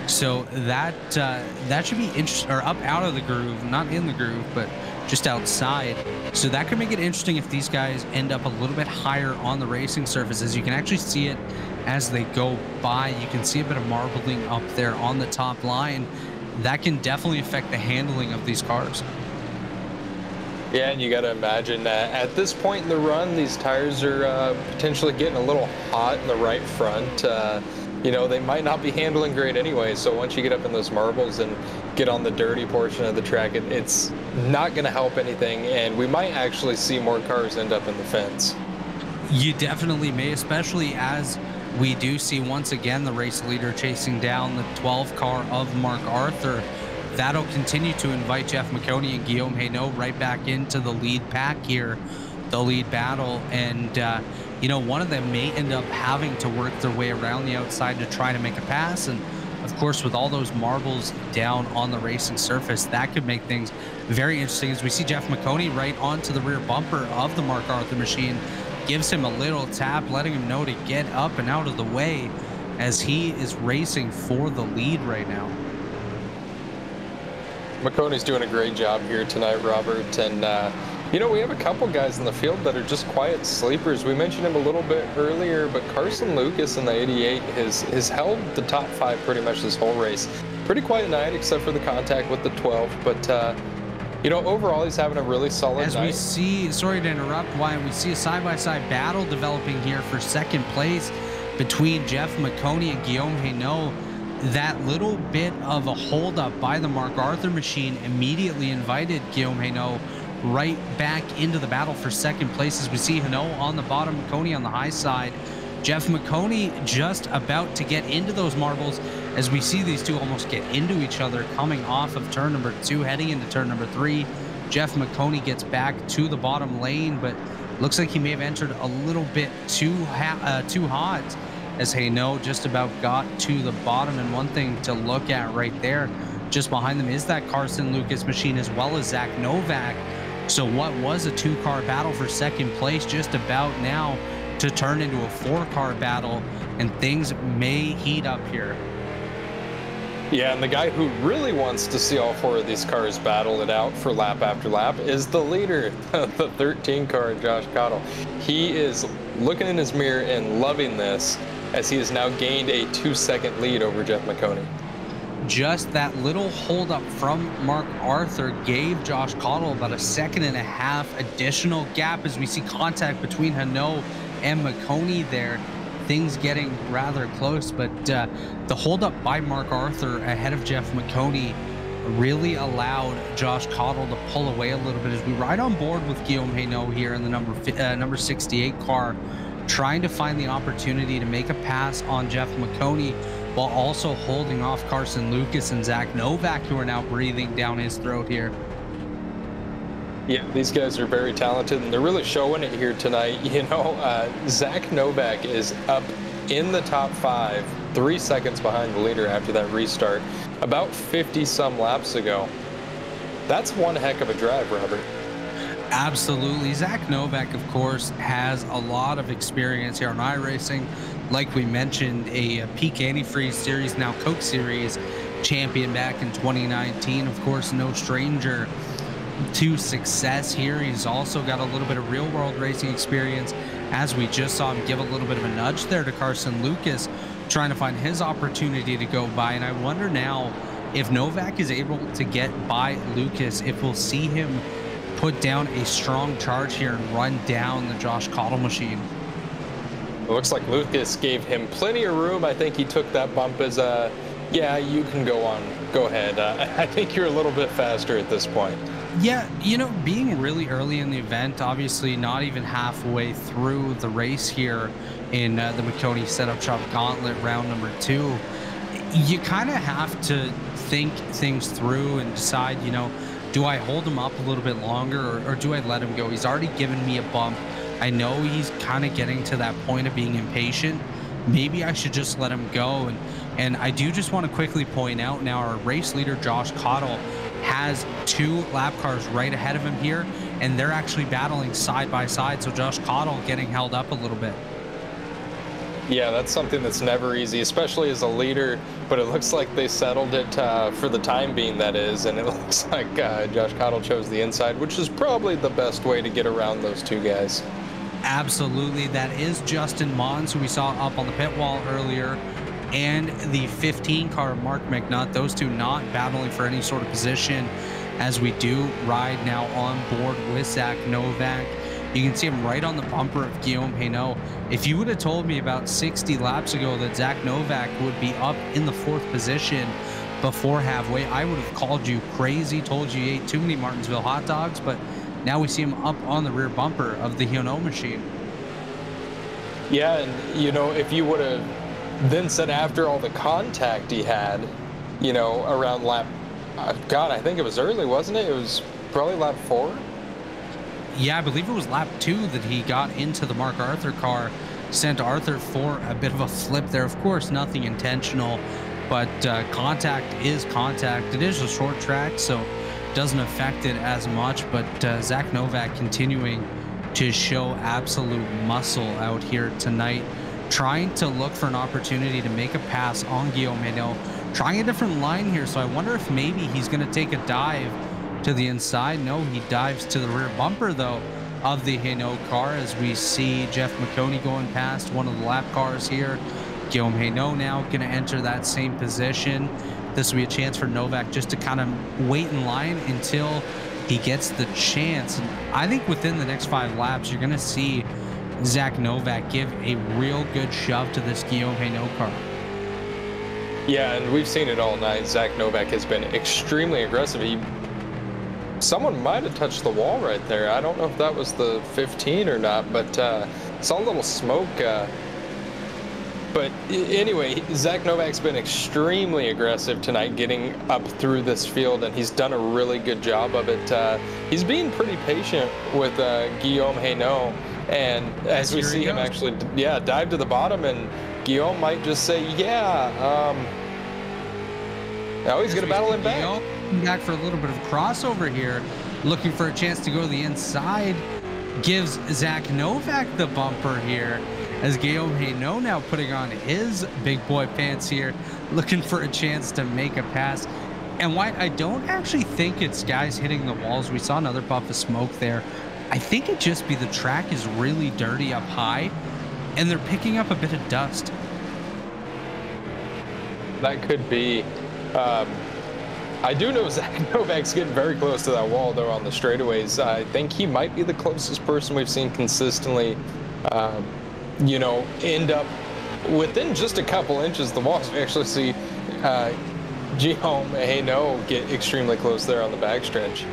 So that should be interesting, or up out of the groove, not in the groove, but just outside. So that could make it interesting if these guys end up a little bit higher on the racing surfaces. You can actually see it as they go by. You can see a bit of marbling up there on the top line. That can definitely affect the handling of these cars. Yeah, and you got to imagine that at this point in the run, these tires are potentially getting a little hot in the right front. You know, they might not be handling great anyway, so once you get up in those marbles and get on the dirty portion of the track, it's not going to help anything, and we might actually see more cars end up in the fence. You definitely may, especially as we do see once again the race leader chasing down the 12 car of Mark Arthur. That'll continue to invite Jeff Maconi and Guillaume Hainaut right back into the lead pack here, the lead battle. And, you know, one of them may end up having to work their way around the outside to try to make a pass. And, of course, with all those marbles down on the racing surface, that could make things very interesting as we see Jeff Maconi right onto the rear bumper of the Mark Arthur machine, gives him a little tap, letting him know to get up and out of the way as he is racing for the lead right now. Maconi's doing a great job here tonight, Robert. And, you know, we have a couple guys in the field that are just quiet sleepers. We mentioned him a little bit earlier, but Carson Lucas in the 88 has held the top 5 pretty much this whole race. Pretty quiet night, except for the contact with the 12. But, you know, overall, he's having a really solid night. As we see, sorry to interrupt, Wyatt, we see a side-by-side battle developing here for second place between Jeff Maconi and Guillaume Hainaut. That little bit of a holdup by the Mark Arthur machine immediately invited Guillaume Hainaut right back into the battle for second place, as we see Hainaut on the bottom, Maconi on the high side. Jeff Maconi just about to get into those marbles, as we see these two almost get into each other coming off of turn number 2, heading into turn number 3. Jeff Maconi gets back to the bottom lane, but looks like he may have entered a little bit too hot, as Hainaut just about got to the bottom. And one thing to look at right there, just behind them, is that Carson Lucas machine as well as Zach Novak. So what was a 2-car battle for second place just about now to turn into a 4-car battle, and things may heat up here. Yeah, and the guy who really wants to see all 4 of these cars battle it out for lap after lap is the leader, the 13-car Josh Cottle. He is looking in his mirror and loving this, as he has now gained a 2-second lead over Jeff Maconi. Just that little holdup from Mark Arthur gave Josh Cottle about a 1.5 seconds additional gap, as we see contact between Hainaut and Maconi there. Things getting rather close, but the holdup by Mark Arthur ahead of Jeff Maconi really allowed Josh Cottle to pull away a little bit, as we ride on board with Guillaume Hainaut here in the number 68 car, trying to find the opportunity to make a pass on Jeff Maconi, while also holding off Carson Lucas and Zach Novak, who are now breathing down his throat here. Yeah, these guys are very talented, and they're really showing it here tonight. You know, Zach Novak is up in the top 5, 3 seconds behind the leader after that restart, about 50-some laps ago. That's one heck of a drive, Robert. Absolutely. Zach Novak, of course, has a lot of experience here on iRacing. Like we mentioned, a peak antifreeze series, now Coke Series champion back in 2019. Of course, no stranger to success here. He's also got a little bit of real world racing experience, as we just saw him give a little bit of a nudge there to Carson Lucas, trying to find his opportunity to go by. And I wonder now if Novak is able to get by Lucas, if we'll see him put down a strong charge here and run down the Josh Cottle machine. It looks like Lucas gave him plenty of room. I think he took that bump as a, yeah, you can go on, go ahead. I think you're a little bit faster at this point. Yeah, you know, being really early in the event, obviously not even halfway through the race here in the Maconi Setup Shop Gauntlet round number 2, you kind of have to think things through and decide, you know, do I hold him up a little bit longer, or do I let him go? He's already given me a bump. I know he's kind of getting to that point of being impatient. Maybe I should just let him go. And I do just want to quickly point out now, our race leader, Josh Cottle, has 2 lap cars right ahead of him here, and they're actually battling side by side. So Josh Cottle getting held up a little bit. Yeah, that's something that's never easy, especially as a leader, but it looks like they settled it for the time being, that is, and it looks like Josh Cottle chose the inside, which is probably the best way to get around those 2 guys. Absolutely. That is Justin Mons, who we saw up on the pit wall earlier, and the 15 car Mark McNutt, those 2 not battling for any sort of position, as we do ride now on board with Zach Novak. You can see him right on the bumper of Guillaume Hainaut. If you would have told me about 60 laps ago that Zach Novak would be up in the 4th position before halfway, I would have called you crazy, told you ate too many Martinsville hot dogs, but now we see him up on the rear bumper of the Hainaut machine. Yeah, and you know, if you would have then said after all the contact he had, you know, around lap, God, I think it was early, wasn't it? It was probably lap 4. Yeah, I believe it was lap 2 that he got into the Mark Arthur car, sent Arthur for a bit of a flip there. Of course, nothing intentional, but contact is contact. It is a short track, so doesn't affect it as much, but Zach Novak continuing to show absolute muscle out here tonight, trying to look for an opportunity to make a pass on Guillaume Hainaut, trying a different line here. So I wonder if maybe he's going to take a dive to the inside. No, he dives to the rear bumper, though, of the Hainaut car, as we see Jeff Maconi going past one of the lap cars here. Guillaume Hainaut now going to enter that same position. This will be a chance for Novak just to kind of wait in line until he gets the chance. And I think within the next 5 laps, you're going to see Zach Novak give a real good shove to this Guillaume Hainaut car. Yeah, and we've seen it all night. Zach Novak has been extremely aggressive. Someone might have touched the wall right there. I don't know if that was the 15 or not, but saw a little smoke. But anyway, Zach Novak's been extremely aggressive tonight getting up through this field, and he's done a really good job of it. He's being pretty patient with Guillaume Hainaut, and as we see him actually, dive to the bottom, and Guillaume might just say, now he's going to battle him back. Back for a little bit of crossover here, looking for a chance to go to the inside, gives Zach Novak the bumper here, as Guillaume Hainaut now putting on his big boy pants here, looking for a chance to make a pass. And White, I don't actually think it's guys hitting the walls. We saw another puff of smoke there. I think it just be the track is really dirty up high, and they're picking up a bit of dust. That could be. I do know Zach Novak's getting very close to that wall, though, on the straightaways. I think he might be the closest person we've seen consistently, end up within just a couple inches of the walls. We actually see Guillaume Hainaut get extremely close there on the backstretch.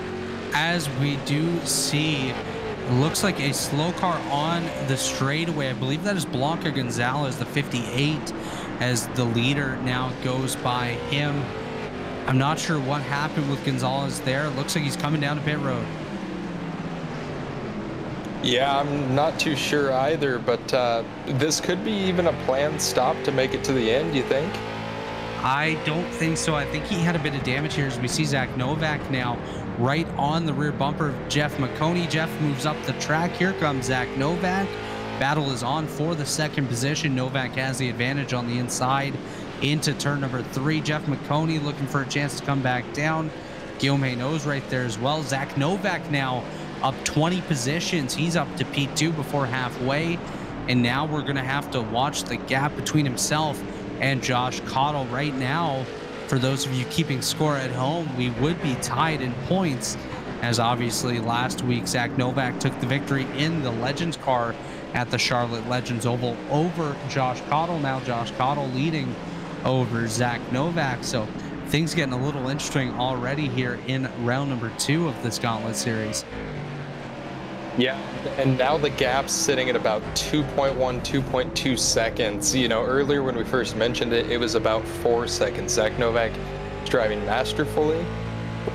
As we do see, it looks like a slow car on the straightaway. I believe that is Blanca Gonzalez, the 58, as the leader now goes by him. I'm not sure what happened with Gonzalez there. It looks like he's coming down to pit road. Yeah, I'm not too sure either, but this could be even a planned stop to make it to the end, you think? I don't think so. I think he had a bit of damage here, as we see Zach Novak now right on the rear bumper of Jeff Maconi. Jeff moves up the track. Here comes Zach Novak. Battle is on for the second position. Novak has the advantage on the inside into turn number 3. Jeff Maconi looking for a chance to come back down. Guillaume Hainaut's right there as well. Zach Novak now up 20 positions. He's up to P2 before halfway. And now we're going to have to watch the gap between himself and Josh Cottle. Right now, for those of you keeping score at home, we would be tied in points, as obviously last week Zach Novak took the victory in the Legends car at the Charlotte Legends Oval over Josh Cottle. Now Josh Cottle leading over Zach Novak. So things getting a little interesting already here in round number 2 of this Gauntlet series. Yeah, and now the gap's sitting at about 2.1, 2.2 seconds. Earlier when we first mentioned it, it was about 4 seconds. Zach Novak is driving masterfully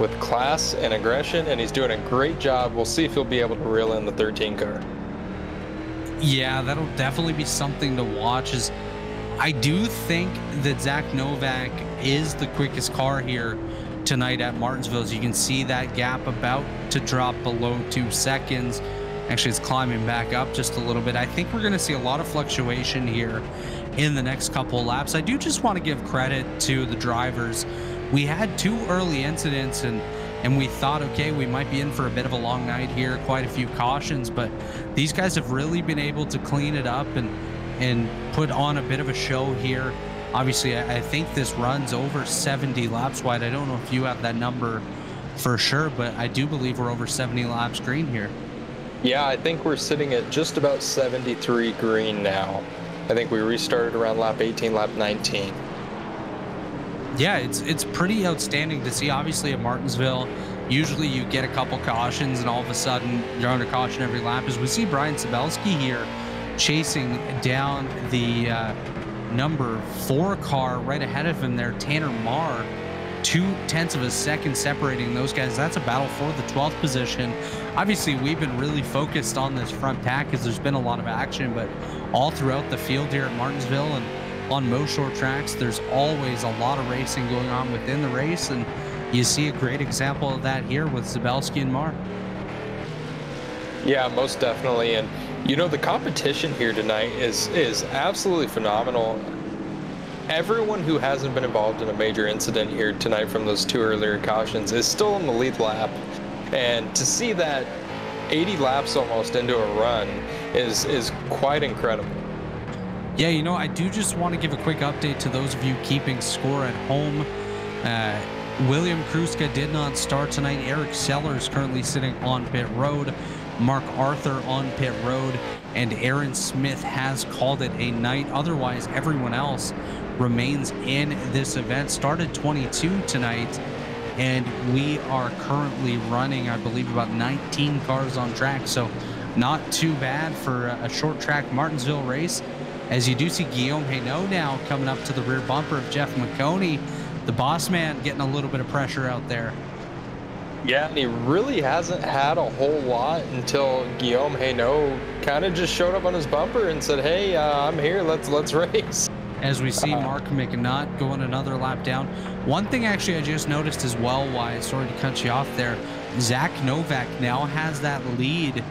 with class and aggression, and he's doing a great job. We'll see if he'll be able to reel in the 13 car. Yeah, that'll definitely be something to watch. As I do think that Zach Novak is the quickest car here tonight at Martinsville. As you can see, that gap about to drop below 2 seconds. Actually, it's climbing back up just a little bit. I think we're going to see a lot of fluctuation here in the next couple of laps. I do just want to give credit to the drivers. We had 2 early incidents, and we thought, okay, we might be in for a bit of a long night here, quite a few cautions, but these guys have really been able to clean it up and put on a bit of a show here. Obviously, I think this runs over 70 laps wide. I don't know if you have that number for sure, but I do believe we're over 70 laps green here. Yeah, I think we're sitting at just about 73 green now. I think we restarted around lap 18, lap 19. Yeah, it's pretty outstanding to see. Obviously at Martinsville, usually you get a couple cautions and all of a sudden you're under caution every lap. As we see Brian Sabelski here chasing down the number 4 car right ahead of him there, Tanner Marr, 0.2 of a second separating those guys. That's a battle for the 12th position. Obviously, we've been really focused on this front pack because there's been a lot of action, but all throughout the field here at Martinsville and on most short tracks, there's always a lot of racing going on within the race, and you see a great example of that here with Zabelski and Marr. Yeah, most definitely. And You know, the competition here tonight is absolutely phenomenal. Everyone who hasn't been involved in a major incident here tonight from those 2 earlier cautions is still in the lead lap. And to see that 80 laps almost into a run is quite incredible. Yeah, you know, I do just want to give a quick update to those of you keeping score at home. William Kruska did not start tonight. Eric Sellers currently sitting on pit road. Mark Arthur on pit road. And Aaron Smith has called it a night. Otherwise, everyone else remains in this event. Started 22 tonight. And we are currently running, I believe, about 19 cars on track. So not too bad for a short track Martinsville race. As you do see Guillaume Hainaut now coming up to the rear bumper of Jeff Maconi. The boss man getting a little bit of pressure out there. Yeah, and he really hasn't had a whole lot until Guillaume Hainaut kind of just showed up on his bumper and said, hey, I'm here, let's race. As we see Mark McNutt going another lap down. One thing actually I just noticed as well, why sorry to cut you off there, Zach Novak now has that lead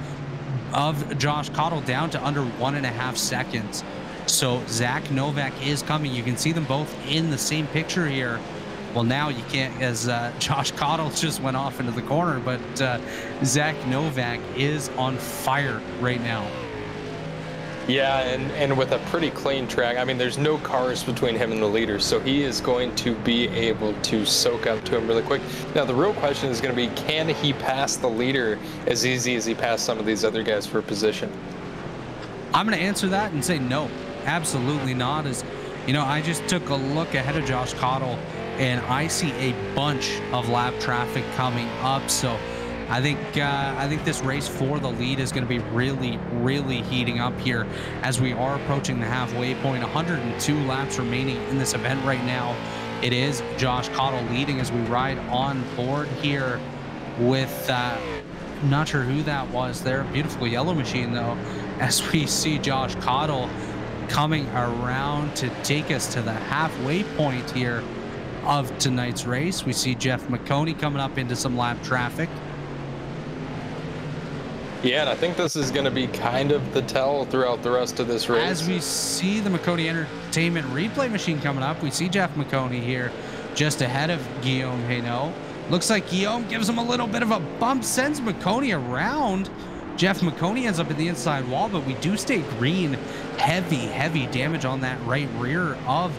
of Josh Cottle down to under 1.5 seconds. So Zach Novak is coming. You can see them both in the same picture here. Well, now you can't, as Josh Cottle just went off into the corner, but Zach Novak is on fire right now. Yeah, and with a pretty clean track. I mean, there's no cars between him and the leader, so he is going to be able to soak up to him really quick. Now, the real question is going to be, can he pass the leader as easy as he passed some of these other guys for position? I'm going to answer that and say no, absolutely not. As you know, I just took a look ahead of Josh Cottle, and I see a bunch of lap traffic coming up. So I think this race for the lead is going to be really heating up here as we are approaching the halfway point. 102 laps remaining in this event right now. It is Josh Cottle leading as we ride on board here with not sure who that was there. Beautiful yellow machine though, as we see Josh Cottle coming around to take us to the halfway point here of tonight's race. We see Jeff Maconi coming up into some lap traffic. Yeah, and I think this is going to be kind of the tell throughout the rest of this race. As we see the Maconi Entertainment replay machine coming up, we see Jeff Maconi here just ahead of Guillaume Hainaut. Looks like Guillaume gives him a little bit of a bump, sends Maconi around. Jeff Maconi ends up in the inside wall, but we do stay green. Heavy damage on that right rear of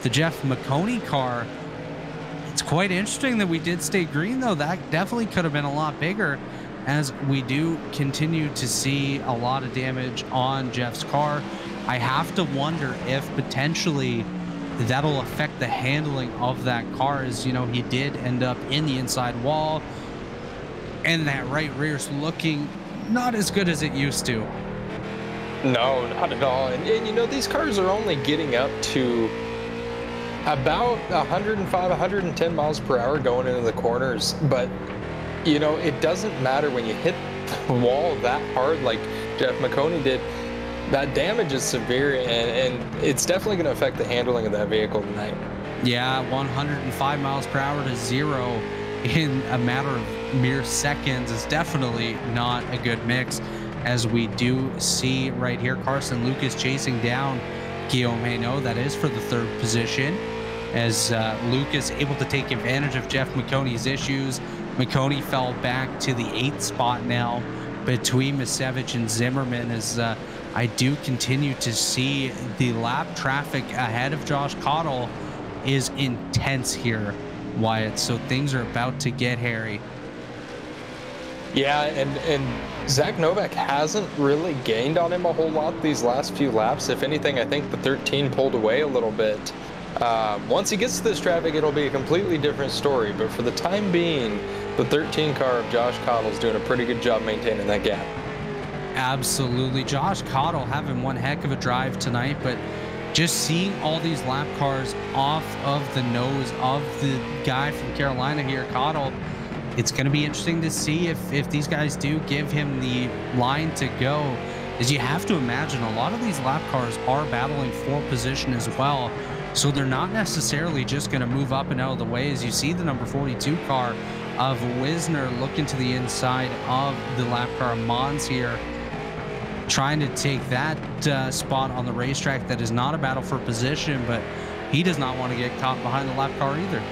the Jeff Maconi car. It's quite interesting that we did stay green, though. That definitely could have been a lot bigger, as we do continue to see a lot of damage on Jeff's car. I have to wonder if potentially that'll affect the handling of that car, as you know, he did end up in the inside wall, and that right rear's looking not as good as it used to. No, not at all. And you know, these cars are only getting up to about 105, 110 miles per hour going into the corners, but you know, it doesn't matter when you hit the wall that hard like Jeff Maconi did. That damage is severe, and it's definitely going to affect the handling of that vehicle tonight. Yeah, 105 miles per hour to 0 in a matter of mere seconds is definitely not a good mix, as we do see right here Carson Lucas chasing down Guillaume Hainaut. That is for the 3rd position, as Lucas able to take advantage of Jeff Maconi's issues. Maconi fell back to the 8th spot now between Misevich and Zimmerman, as I do continue to see the lap traffic ahead of Josh Cottle is intense here, Wyatt. So things are about to get hairy. Yeah, and Zach Novak hasn't really gained on him a whole lot these last few laps. If anything, I think the 13 pulled away a little bit. Once he gets to this traffic, it'll be a completely different story. But for the time being, the 13 car of Josh Cottle is doing a pretty good job maintaining that gap. Absolutely. Josh Cottle having one heck of a drive tonight, but just seeing all these lap cars off of the nose of the guy from Carolina here, Cottle, it's going to be interesting to see if these guys do give him the line to go, as you have to imagine a lot of these lap cars are battling for position as well. So they're not necessarily just going to move up and out of the way, as you see the number 42 car of Wisner looking to the inside of the lap car Mons here. trying to take that spot on the racetrack that is not a battle for position, but he does not want to get caught behind the lap car either.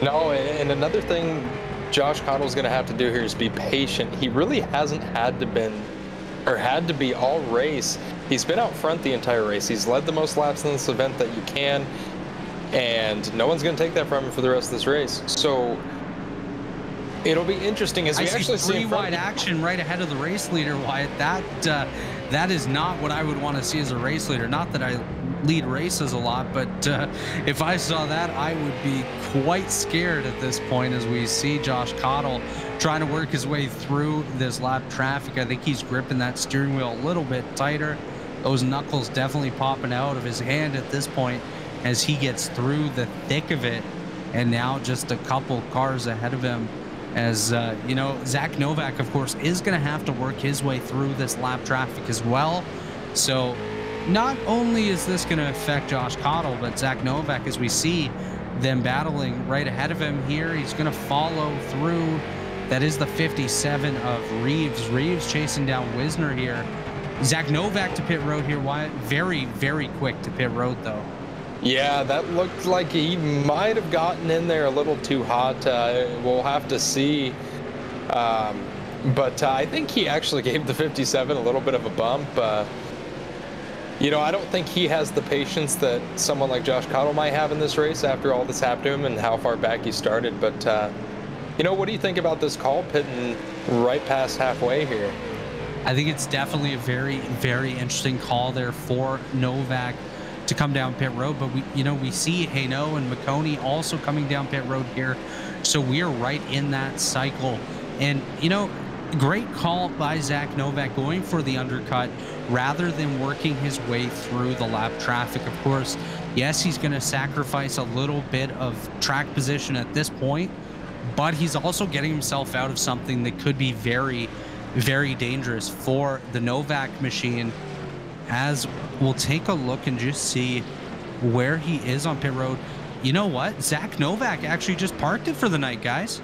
No, and another thing Josh Cottle's going to have to do here is be patient. He really hasn't had to be all race. He's been out front the entire race. He's led the most laps in this event that you can, and no one's going to take that from him for the rest of this race. So it'll be interesting as we actually see three wide action right ahead of the race leader, Wyatt. That is not what I would want to see as a race leader. Not that I lead races a lot, but if I saw that, I would be quite scared at this point as we see Josh Cottle trying to work his way through this lap traffic. I think he's gripping that steering wheel a little bit tighter. Those knuckles definitely popping out of his hand at this point as he gets through the thick of it, and now just a couple cars ahead of him. As you know, Zach Novak, of course, is going to have to work his way through this lap traffic as well. So not only is this going to affect Josh Cottle, but Zach Novak, as we see them battling right ahead of him here, he's going to follow through. That is the 57 of Reeves. Reeves chasing down Wisner here. Zach Novak to pit road here, Wyatt. Very, very quick to pit road, though. Yeah, that looked like he might have gotten in there a little too hot. We'll have to see. But I think he actually gave the 57 a little bit of a bump. You know, I don't think he has the patience that someone like Josh Cottle might have in this race after all this happened to him and how far back he started. But, you know, what do you think about this call pitting right past halfway here? I think it's definitely a very, very interesting call there for Novak to come down pit road, but we see Hainaut and Maconi also coming down pit road here, so we are right in that cycle. And great call by Zach Novak going for the undercut rather than working his way through the lap traffic. Of course, yes, he's going to sacrifice a little bit of track position at this point, but he's also getting himself out of something that could be very, very dangerous for the Novak machine. As we'll take a look and just see where he is on pit road. You know what? Zach Novak actually just parked it for the night, guys.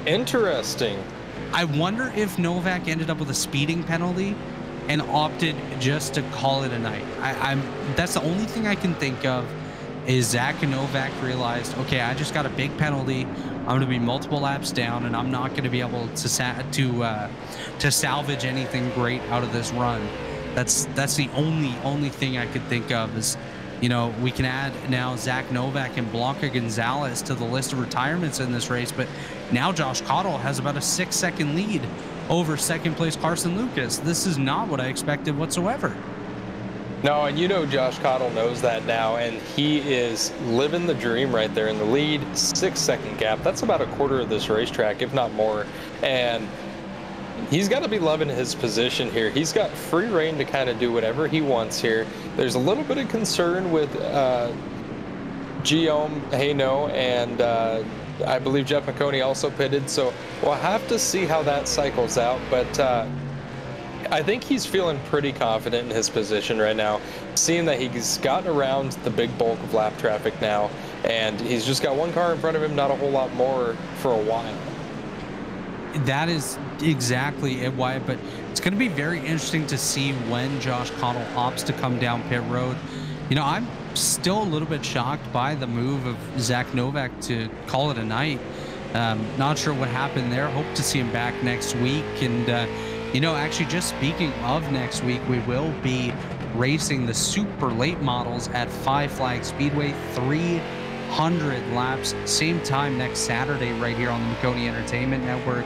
Interesting. I wonder if Novak ended up with a speeding penalty and opted just to call it a night. That's the only thing I can think of is Zach and Novak realized, okay, I just got a big penalty. I'm going to be multiple laps down, and I'm not going to be able to salvage anything great out of this run. That's the only thing I could think of is, we can add now Zach Novak and Blanca Gonzalez to the list of retirements in this race, but now Josh Cottle has about a 6-second lead over second place Carson Lucas. This is not what I expected whatsoever. No, and Josh Cottle knows that now, and he is living the dream right there in the lead. 6-second gap. That's about a quarter of this racetrack, if not more. And he's got to be loving his position here. He's got free reign to kind of do whatever he wants here. There's a little bit of concern with Guillaume Hainaut, and I believe Jeff Maconi also pitted. So we'll have to see how that cycles out. But I think he's feeling pretty confident in his position right now, seeing that he's gotten around the big bulk of lap traffic now, and he's just got one car in front of him, not a whole lot more for a while. That is exactly it, Wyatt, but it's going to be very interesting to see when Josh Cottle opts to come down pit road. I'm still a little bit shocked by the move of Zach Novak to call it a night. Not sure what happened there. Hope to see him back next week. And actually, just speaking of next week, we will be racing the super late models at Five Flag Speedway, 300 laps, same time next Saturday right here on the Maconi Entertainment Network.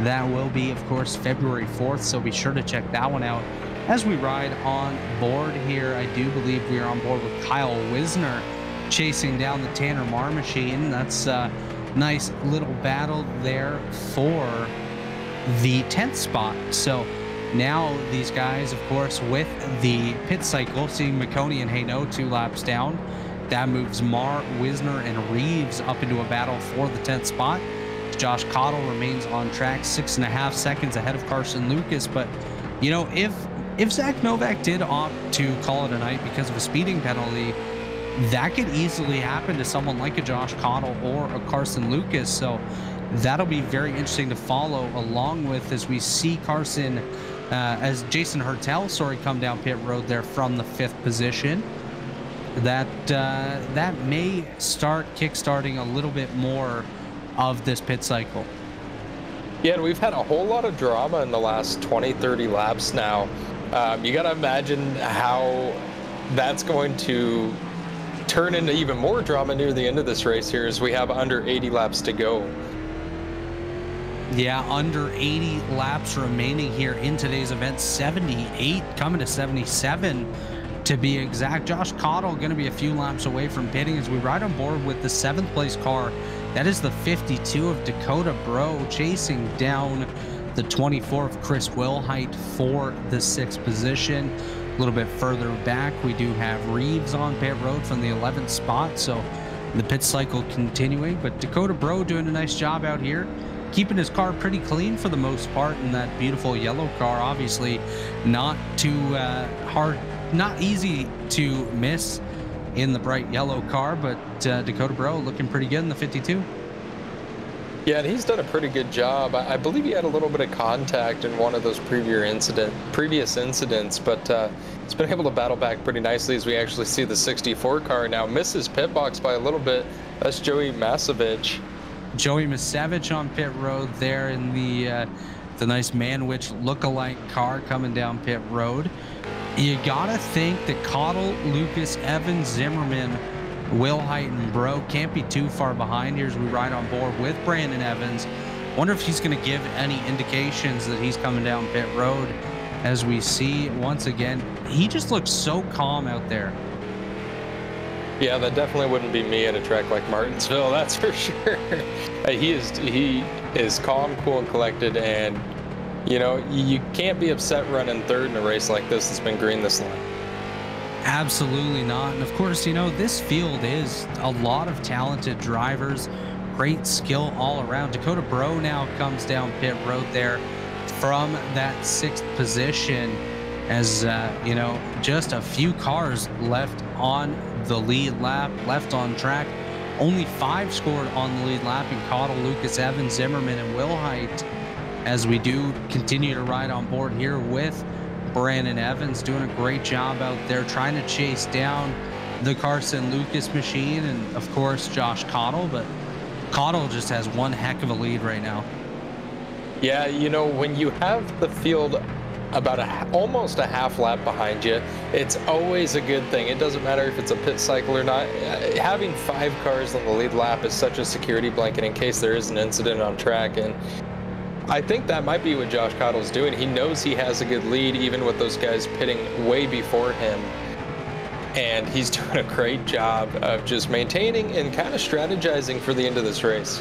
That will be, of course, February 4th, so be sure to check that one out. As we ride on board here, I do believe we are on board with Kyle Wisner chasing down the Tanner Marr machine. That's a nice little battle there for the 10th spot. So now these guys, of course, with the pit cycle, seeing Maconi and Hainaut 2 laps down, that moves Marr, Wisner, and Reeves up into a battle for the 10th spot. Josh Cottle remains on track 6.5 seconds ahead of Carson Lucas. But if Zach Novak did opt to call it a night because of a speeding penalty, that could easily happen to someone like a Josh Cottle or a Carson Lucas. So that'll be very interesting to follow along with as we see Carson, as Jason Hertel, come down pit road there from the 5th position. That may start kickstarting a little bit more of this pit cycle. Yeah, and we've had a whole lot of drama in the last 20-30 laps now. You got to imagine how that's going to turn into even more drama near the end of this race here as we have under 80 laps to go. Yeah, under 80 laps remaining here in today's event. 78 coming to 77 to be exact. Josh Cottle going to be a few laps away from pitting as we ride on board with the 7th place car. That is the 52 of Dakota Bro, chasing down the 24 of Chris Wilhite for the 6th position. A little bit further back, we do have Reeves on pit road from the 11th spot, so the pit cycle continuing. But Dakota Bro doing a nice job out here, keeping his car pretty clean for the most part in that beautiful yellow car. Obviously not too hard, not easy to miss in the bright yellow car, but Dakota Bro looking pretty good in the 52. Yeah, and he's done a pretty good job. I believe he had a little bit of contact in one of those previous incidents, but he's been able to battle back pretty nicely as we actually see the 64 car now misses pit box by a little bit. That's Joey Masevich. Joey Masevich on pit road there in the nice Manwich look-alike car coming down pit road. You gotta think that Cottle, Lucas, Evans, Zimmerman, Wilhite, and Bro can't be too far behind here as we ride on board with Brandon Evans. Wonder if he's going to give any indications that he's coming down pit road. As we see once again, he just looks so calm out there. Yeah, that definitely wouldn't be me at a track like Martinsville, that's for sure. He is calm, cool, and collected, and you know, you can't be upset running 3rd in a race like this that's been green this long. Absolutely not. And of course, you know, this field is a lot of talented drivers, great skill all around. Dakota Bro now comes down pit road there from that 6th position as, you know, just a few cars left on the lead lap, left on track. Only 5 scored on the lead lap in Cottle, Lucas, Evans, Zimmerman, and Wilhite, as we do continue to ride on board here with Brandon Evans doing a great job out there trying to chase down the Carson Lucas machine and of course Josh Cottle, but Cottle just has one heck of a lead right now. Yeah, you know, when you have the field about almost a half lap behind you, it's always a good thing. It doesn't matter if it's a pit cycle or not. Having 5 cars on the lead lap is such a security blanket in case there is an incident on track, and I think that might be what Josh Cottle's doing. He knows he has a good lead, even with those guys pitting way before him. And he's doing a great job of just maintaining and kind of strategizing for the end of this race.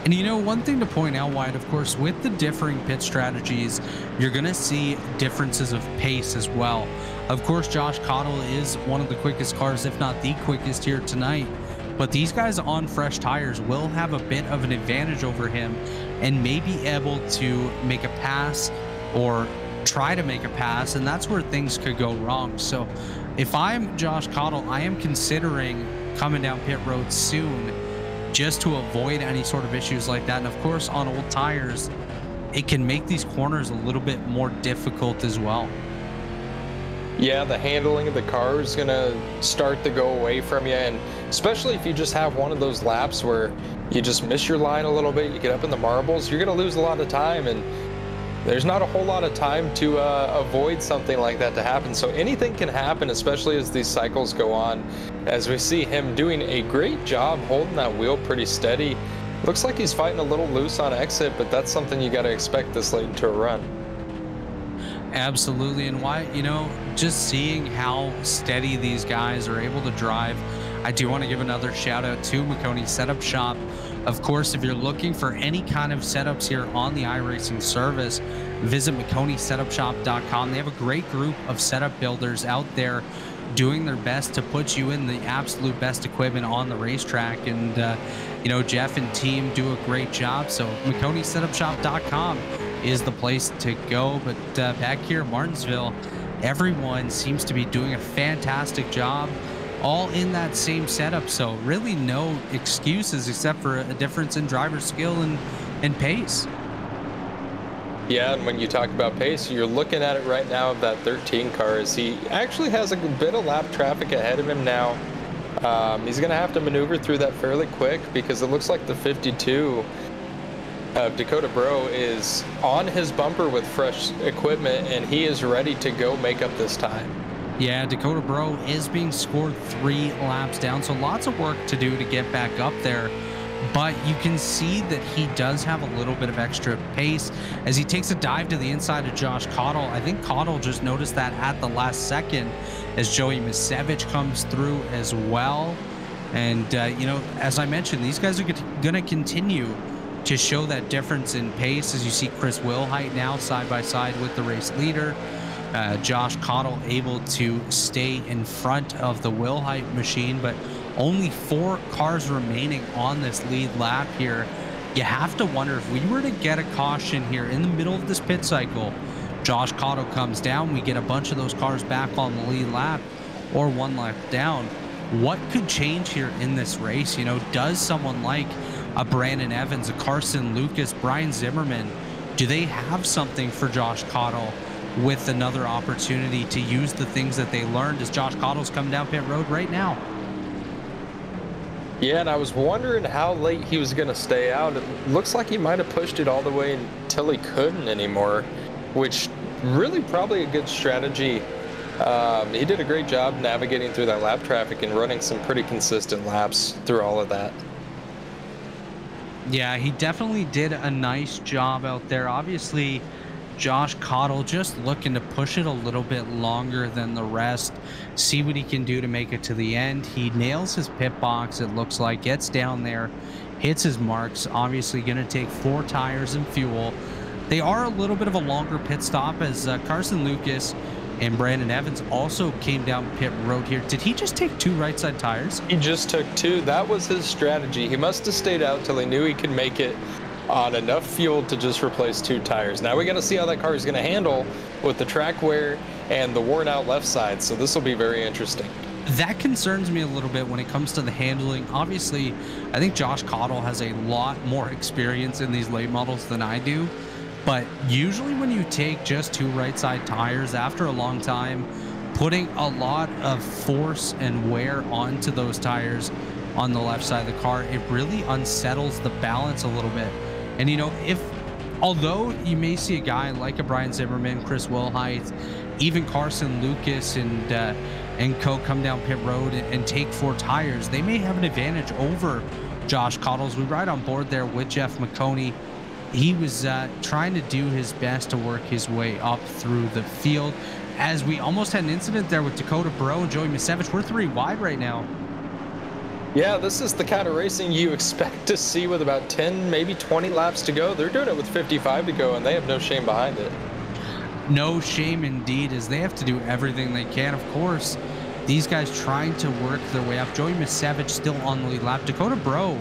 And you know, one thing to point out, Wyatt, of course, with the differing pit strategies, you're going to see differences of pace as well. Of course, Josh Cottle is one of the quickest cars, if not the quickest here tonight. But these guys on fresh tires will have a bit of an advantage over him and may be able to make a pass or try to make a pass, and that's where things could go wrong. So if I'm Josh Cottle, I am considering coming down pit road soon just to avoid any sort of issues like that. And of course, on old tires, it can make these corners a little bit more difficult as well. Yeah, the handling of the car is going to start to go away from you, and especially if you just have one of those laps where you just miss your line a little bit, you get up in the marbles, you're going to lose a lot of time, and there's not a whole lot of time to avoid something like that to happen. So anything can happen, especially as these cycles go on, as we see him doing a great job holding that wheel pretty steady. Looks like he's fighting a little loose on exit, but that's something you got to expect this late into a run. Absolutely. And why, you know, just seeing how steady these guys are able to drive, I do want to give another shout out to Maconi Setup Shop. Of course, if you're looking for any kind of setups here on the iRacing service, visit MaconiSetupShop.com. They have a great group of setup builders out there doing their best to put you in the absolute best equipment on the racetrack. And, you know, Jeff and team do a great job. So MaconiSetupShop.com is the place to go. But back here in Martinsville, everyone seems to be doing a fantastic job all in that same setup. So really no excuses except for a difference in driver skill and pace. Yeah, and when you talk about pace, you're looking at it right now of that 13 car as he actually has a bit of lap traffic ahead of him now. He's going to have to maneuver through that fairly quick because it looks like the 52 of Dakota Bro is on his bumper with fresh equipment, and he is ready to go make up this time. Yeah, Dakota Bro is being scored 3 laps down, so lots of work to do to get back up there. But you can see that he does have a little bit of extra pace as he takes a dive to the inside of Josh Cottle. I think Cottle just noticed that at the last second as Joey Misevich comes through as well. And, you know, as I mentioned, these guys are going to continue to show that difference in pace as you see Chris Wilhite now side by side with the race leader. Josh Cottle able to stay in front of the Wilhite machine, but only 4 cars remaining on this lead lap here. You have to wonder if we were to get a caution here in the middle of this pit cycle, Josh Cottle comes down, we get a bunch of those cars back on the lead lap or 1 lap down. What could change here in this race? You know, does someone like a Brandon Evans, a Carson Lucas, Brian Zimmerman, do they have something for Josh Cottle with another opportunity to use the things that they learned as Josh Cottle's coming down pit road right now? Yeah, and I was wondering how late he was going to stay out. It looks like he might have pushed it all the way until he couldn't anymore, which really probably a good strategy. He did a great job navigating through that lap traffic and running some pretty consistent laps through all of that. Yeah, he definitely did a nice job out there. Obviously, Josh Cottle just looking to push it a little bit longer than the rest, see what he can do to make it to the end. He nails his pit box, it looks like, gets down there, hits his marks, obviously going to take 4 tires and fuel. They are a little bit of a longer pit stop as Carson Lucas and Brandon Evans also came down pit road here. Did he just take 2 right side tires? He just took 2. That was his strategy. He must have stayed out till he knew he could make it on enough fuel to just replace 2 tires. Now we got to see how that car is going to handle with the track wear and the worn out left side. So this will be very interesting. That concerns me a little bit when it comes to the handling. Obviously, I think Josh Cottle has a lot more experience in these late models than I do. But usually when you take just 2 right side tires after a long time, putting a lot of force and wear onto those tires on the left side of the car, it really unsettles the balance a little bit. And, you know, although you may see a guy like a Brian Zimmerman, Chris Wilhite, even Carson Lucas and co come down pit road and take 4 tires, they may have an advantage over Josh Cottle's. We ride on board there with Jeff Maconi. He was trying to do his best to work his way up through the field as we almost had an incident there with Dakota Bro and Joey Misevich. We're 3 wide right now. Yeah, this is the kind of racing you expect to see with about 10, maybe 20 laps to go. They're doing it with 55 to go, and they have no shame behind it. No shame indeed, as they have to do everything they can. Of course, these guys trying to work their way up. Joey Misevich still on the lead lap. Dakota Bro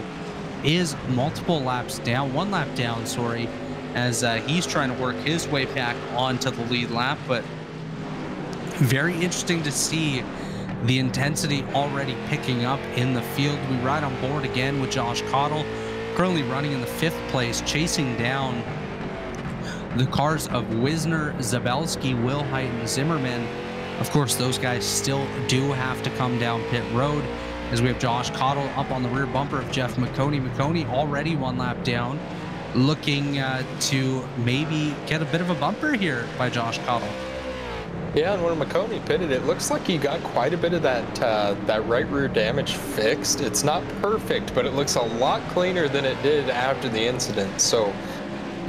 is multiple laps down, 1 lap down, sorry, as he's trying to work his way back onto the lead lap. But very interesting to see the intensity already picking up in the field. We ride on board again with Josh Cottle, currently running in the 5th place, chasing down the cars of Wisner, Zabelski, Wilhite, and Zimmerman. Of course, those guys still do have to come down pit road as we have Josh Cottle up on the rear bumper of Jeff Maconi. Maconi already 1 lap down, looking to maybe get a bit of a bumper here by Josh Cottle. Yeah, and when Maconi pitted, it looks like he got quite a bit of that right rear damage fixed. It's not perfect, but it looks a lot cleaner than it did after the incident. So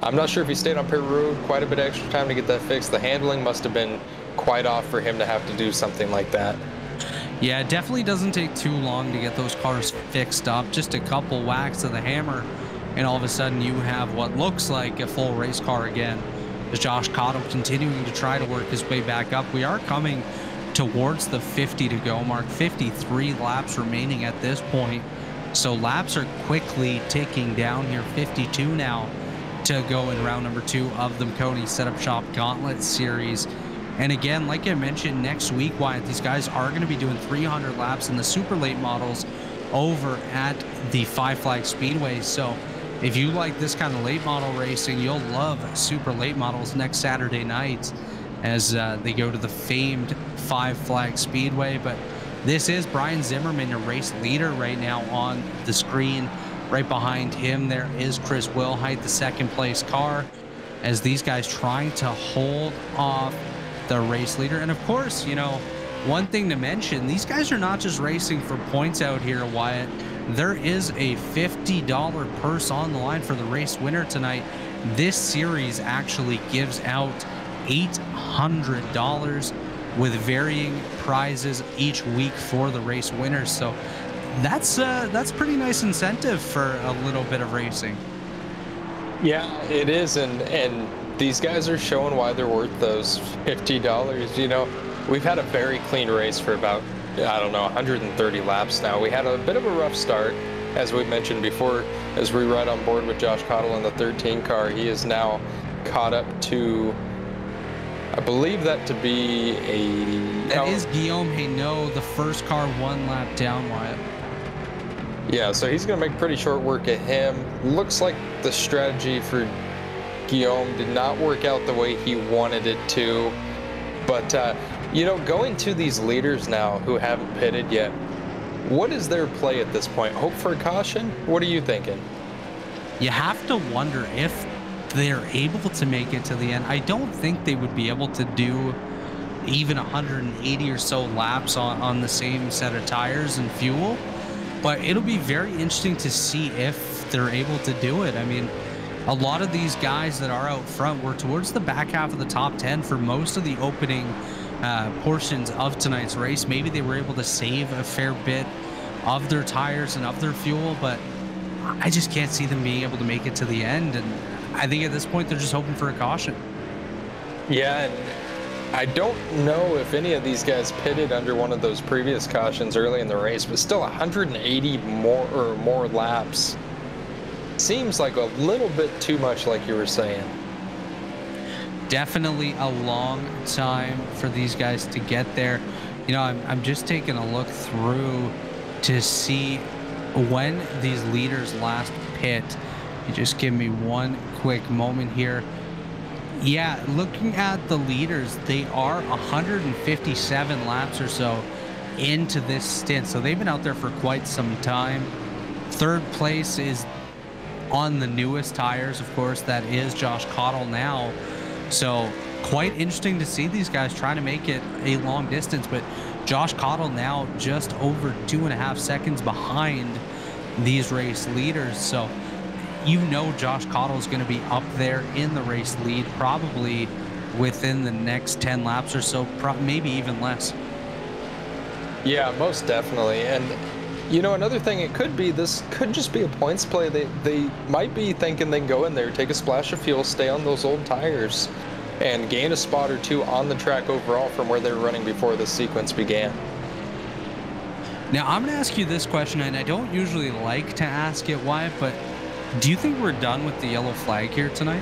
I'm not sure if he stayed on pit road quite a bit extra time to get that fixed. The handling must have been quite off for him to have to do something like that. Yeah, it definitely doesn't take too long to get those cars fixed up. Just a couple whacks of the hammer, and all of a sudden you have what looks like a full race car again. As Josh Cottle continuing to try to work his way back up. We are coming towards the 50 to go mark, 53 laps remaining at this point. So laps are quickly ticking down here, 52 now to go in round number 2 of the Maconi Setup Shop Gauntlet Series. And again, like I mentioned, next week, Wyatt, these guys are going to be doing 300 laps in the super late models over at the Five Flag Speedway. So if you like this kind of late model racing, you'll love super late models next Saturday night as they go to the famed Five Flag Speedway. But this is Brian Zimmerman, your race leader right now on the screen. Right behind him, there is Chris Wilhite, the second place car, as these guys trying to hold off the race leader. And of course, you know, one thing to mention, these guys are not just racing for points out here, Wyatt. There is a $50 purse on the line for the race winner tonight. This series actually gives out $800 with varying prizes each week for the race winners. So that's pretty nice incentive for a little bit of racing. Yeah, it is, and these guys are showing why they're worth those $50. You know, we've had a very clean race for about, I don't know, 130 laps now. We had a bit of a rough start, as we mentioned before, as we ride on board with Josh Cottle in the 13 car. He is now caught up to, I believe that to be That is Guillaume Hainaut, the first car 1 lap down, Wyatt. Yeah, so he's going to make pretty short work of him. Looks like the strategy for Guillaume did not work out the way he wanted it to. But, you know, going to these leaders now who haven't pitted yet, what is their play at this point? Hope for a caution? What are you thinking? You have to wonder if they're able to make it to the end. I don't think they would be able to do even 180 or so laps on the same set of tires and fuel. But it'll be very interesting to see if they're able to do it. I mean, a lot of these guys that are out front were towards the back half of the top 10 for most of the opening portions of tonight's race. Maybe they were able to save a fair bit of their tires and of their fuel, but I just can't see them being able to make it to the end. And I think at this point, they're just hoping for a caution. Yeah, and I don't know if any of these guys pitted under one of those previous cautions early in the race, but still 180 more laps seems like a little bit too much, like you were saying. Definitely a long time for these guys to get there. You know, I'm just taking a look through to see when these leaders last pit. You just give me one quick moment here. Yeah, looking at the leaders, they are 157 laps or so into this stint. So they've been out there for quite some time. Third place is on the newest tires, of course, that is Josh Cottle now. So quite interesting to see these guys trying to make it a long distance. But Josh Cottle now just over 2.5 seconds behind these race leaders. So you know Josh Cottle is going to be up there in the race lead probably within the next 10 laps or so, maybe even less. Yeah, most definitely. And you know, another thing it could be, this could just be a points play. They might be thinking they can go in there, take a splash of fuel, stay on those old tires, and gain a spot or two on the track overall from where they were running before this sequence began. Now, I'm going to ask you this question, and I don't usually like to ask it, Wyatt, but do you think we're done with the yellow flag here tonight?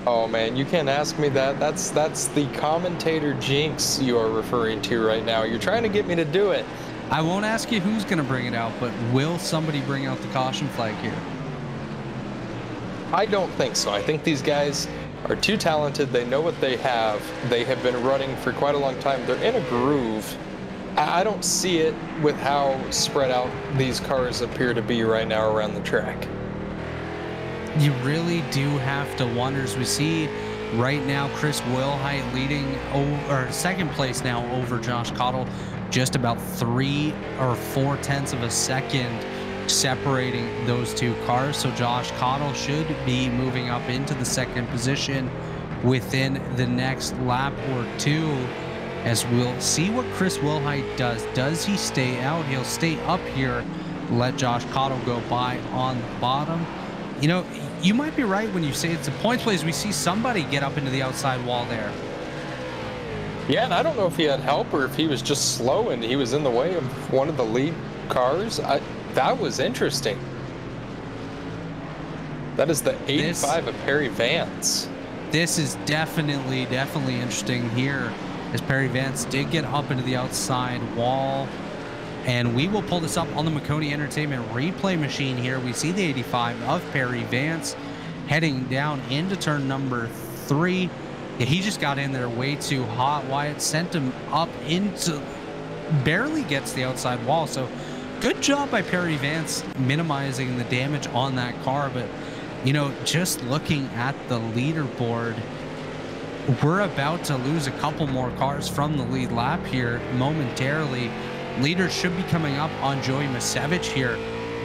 Oh man, you can't ask me that. That's the commentator jinx you are referring to right now. You're trying to get me to do it. I won't ask you who's going to bring it out, but will somebody bring out the caution flag here? I don't think so. I think these guys are too talented. They know what they have. They have been running for quite a long time. They're in a groove. I don't see it with how spread out these cars appear to be right now around the track. You really do have to wonder, as we see right now Chris Wilhite leading over, second place now over Josh Cottle, just about 3 or 4 tenths of a second separating those two cars. So Josh Cottle should be moving up into the second position within the next lap or two, as we'll see what Chris Wilhite does. Does he stay out? He'll stay up here, let Josh Cottle go by on the bottom. You know, you might be right when you say it's a points place. We see somebody get up into the outside wall there. Yeah, and I don't know if he had help or if he was just slow and he was in the way of one of the lead cars. That was interesting. That is the 85 of Perry Vance. This is definitely interesting here. as Perry Vance did get up into the outside wall. And we will pull this up on the Maconi Entertainment replay machine here. We see the 85 of Perry Vance heading down into turn number 3. Yeah, he just got in there way too hot. Wyatt sent him up into, barely gets the outside wall. So good job by Perry Vance minimizing the damage on that car. But, you know, just looking at the leaderboard, we're about to lose a couple more cars from the lead lap here momentarily. Leader should be coming up on Joey Masevich here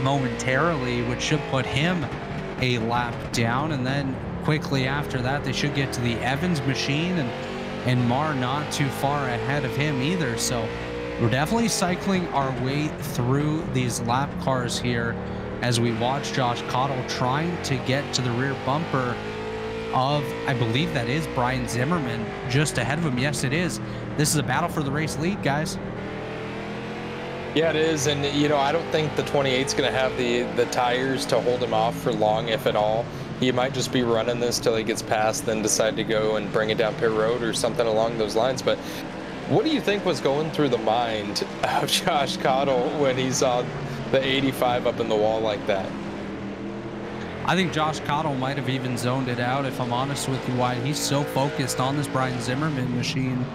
momentarily, which should put him a lap down. And then quickly after that, they should get to the Evans machine, and Mar not too far ahead of him either. So we're definitely cycling our way through these lap cars here as we watch Josh Cottle trying to get to the rear bumper of, I believe that is Brian Zimmerman, just ahead of him. Yes, it is. This is a battle for the race lead, guys. Yeah, it is. And, you know, I don't think the 28's going to have the tires to hold him off for long, if at all. He might just be running this till he gets past, then decide to go and bring it down pit road or something along those lines. But what do you think was going through the mind of Josh Cottle when he saw the 85 up in the wall like that? I think Josh Cottle might have even zoned it out, if I'm honest with you, Wyatt. He's so focused on this Brian Zimmerman machine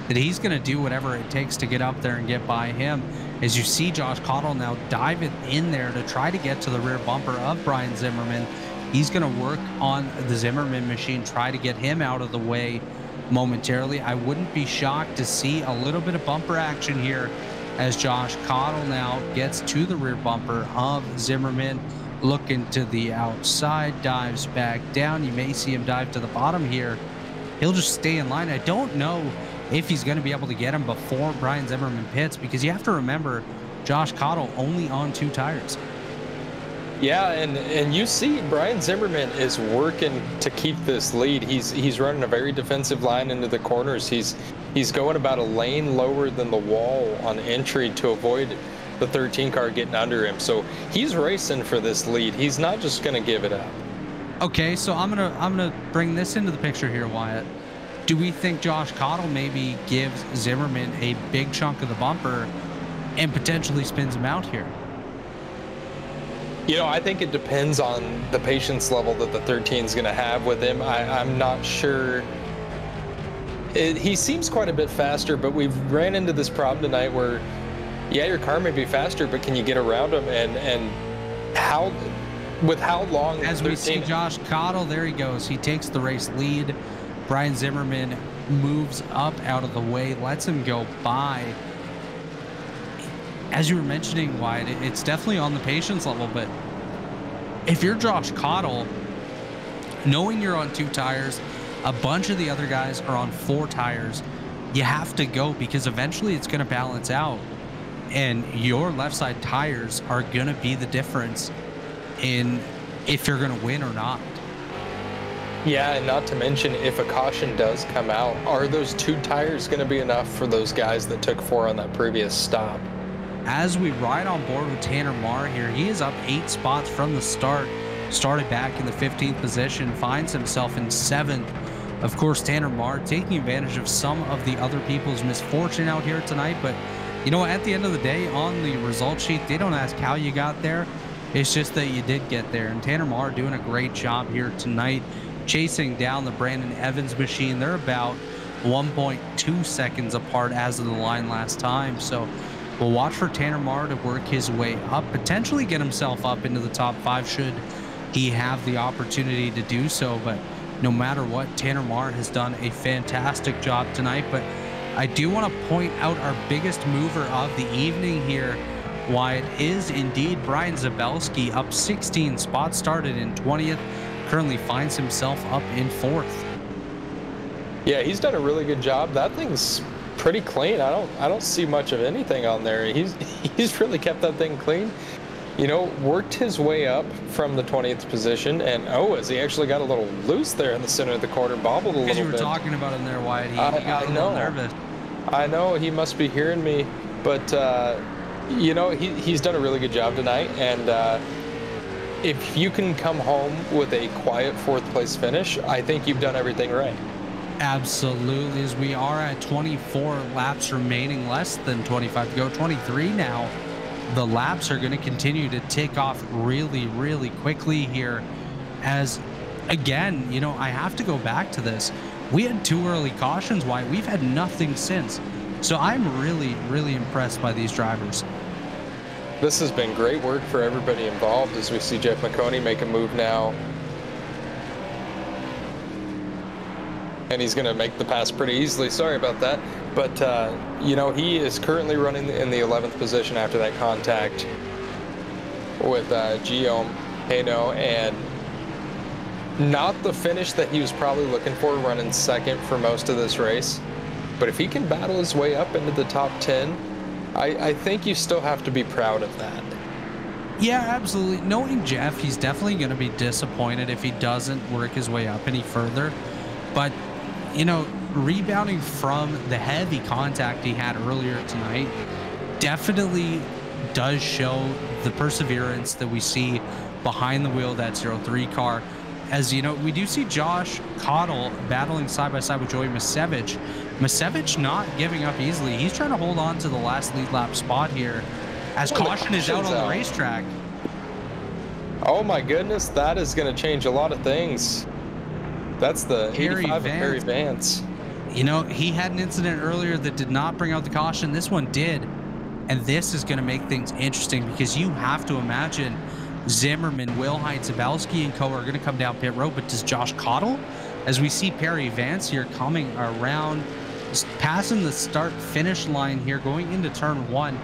that he's going to do whatever it takes to get up there and get by him. As you see Josh Cottle now diving in there to try to get to the rear bumper of Brian Zimmerman. He's going to work on the Zimmerman machine, try to get him out of the way momentarily. I wouldn't be shocked to see a little bit of bumper action here as Josh Cottle now gets to the rear bumper of Zimmerman, looking to the outside, dives back down. You may see him dive to the bottom here. He'll just stay in line. I don't know if he's going to be able to get him before Brian Zimmerman pits, because you have to remember Josh Cottle only on 2 tires. Yeah, and you see Brian Zimmerman is working to keep this lead. He's running a very defensive line into the corners. He's going about a lane lower than the wall on entry to avoid the 13 car getting under him. So he's racing for this lead. He's not just going to give it up. Okay, so I'm gonna bring this into the picture here, Wyatt. Do we think Josh Cottle maybe gives Zimmerman a big chunk of the bumper and potentially spins him out here? You know, I think it depends on the patience level that the 13 is going to have with him. I'm not sure. He seems quite a bit faster, but we've ran into this problem tonight where, yeah, your car may be faster, but can you get around him? And how long? As we see Josh Cottle, there he goes. He takes the race lead. Brian Zimmerman moves up out of the way, lets him go by. As you were mentioning, Wyatt, it's definitely on the patience level, but if you're Josh Cottle, knowing you're on 2 tires, a bunch of the other guys are on 4 tires, you have to go, because eventually it's going to balance out, and your left side tires are going to be the difference in if you're going to win or not. Yeah, and not to mention, if a caution does come out, are those 2 tires going to be enough for those guys that took 4 on that previous stop? As we ride on board with Tanner Marr here, he is up 8 spots from the start. Started back in the 15th position, finds himself in 7th. Of course, Tanner Marr taking advantage of some of the other people's misfortune out here tonight. But, you know, at the end of the day, on the result sheet, they don't ask how you got there. It's just that you did get there. And Tanner Marr doing a great job here tonight, chasing down the Brandon Evans machine. They're about 1.2 seconds apart as of the line last time. So we'll watch for Tanner Marr to work his way up, potentially get himself up into the top 5 should he have the opportunity to do so. But no matter what, Tanner Marr has done a fantastic job tonight. But I do want to point out our biggest mover of the evening here, why it is indeed Brian Zabelski, up 16 spots, started in 20th, currently finds himself up in 4th. Yeah, he's done a really good job. That thing's pretty clean. I don't see much of anything on there. He's really kept that thing clean. You know, worked his way up from the 20th position, and as he actually got a little loose there in the center of the corner, bobbled a little bit. Because you were talking about him there, Wyatt. He got a little nervous. I know, he must be hearing me, but you know, he's done a really good job tonight, and if you can come home with a quiet 4th place finish, I think you've done everything right. Absolutely, as we are at 24 laps remaining, less than 25 to go, 23 now. The laps are going to continue to tick off really, really quickly here. As again, you know, I have to go back to this. We had 2 early cautions. Why? We've had nothing since. So I'm really, really impressed by these drivers. This has been great work for everybody involved as we see Jeff Maconi make a move now. And he's going to make the pass pretty easily. Sorry about that. But, you know, he is currently running in the 11th position after that contact with Guillaume Hainaut, and not the finish that he was probably looking for, running second for most of this race. But if he can battle his way up into the top 10, I think you still have to be proud of that. Yeah, absolutely. Knowing Jeff, he's definitely going to be disappointed if he doesn't work his way up any further. But, you know, rebounding from the heavy contact he had earlier tonight definitely does show the perseverance that we see behind the wheel of that 03 car. As you know, we do see Josh Cottle battling side by side with Joey Masevich. Masevich not giving up easily. He's trying to hold on to the last lead lap spot here as caution is out on the racetrack. Oh my goodness, that is going to change a lot of things. That's the 85 of Perry Vance. You know, he had an incident earlier that did not bring out the caution. This one did. And this is going to make things interesting because you have to imagine Zimmerman, Wilhite, Zabelski, and co are going to come down pit road. But does Josh Cottle, as we see Perry Vance here coming around, passing the start finish line here, going into turn 1.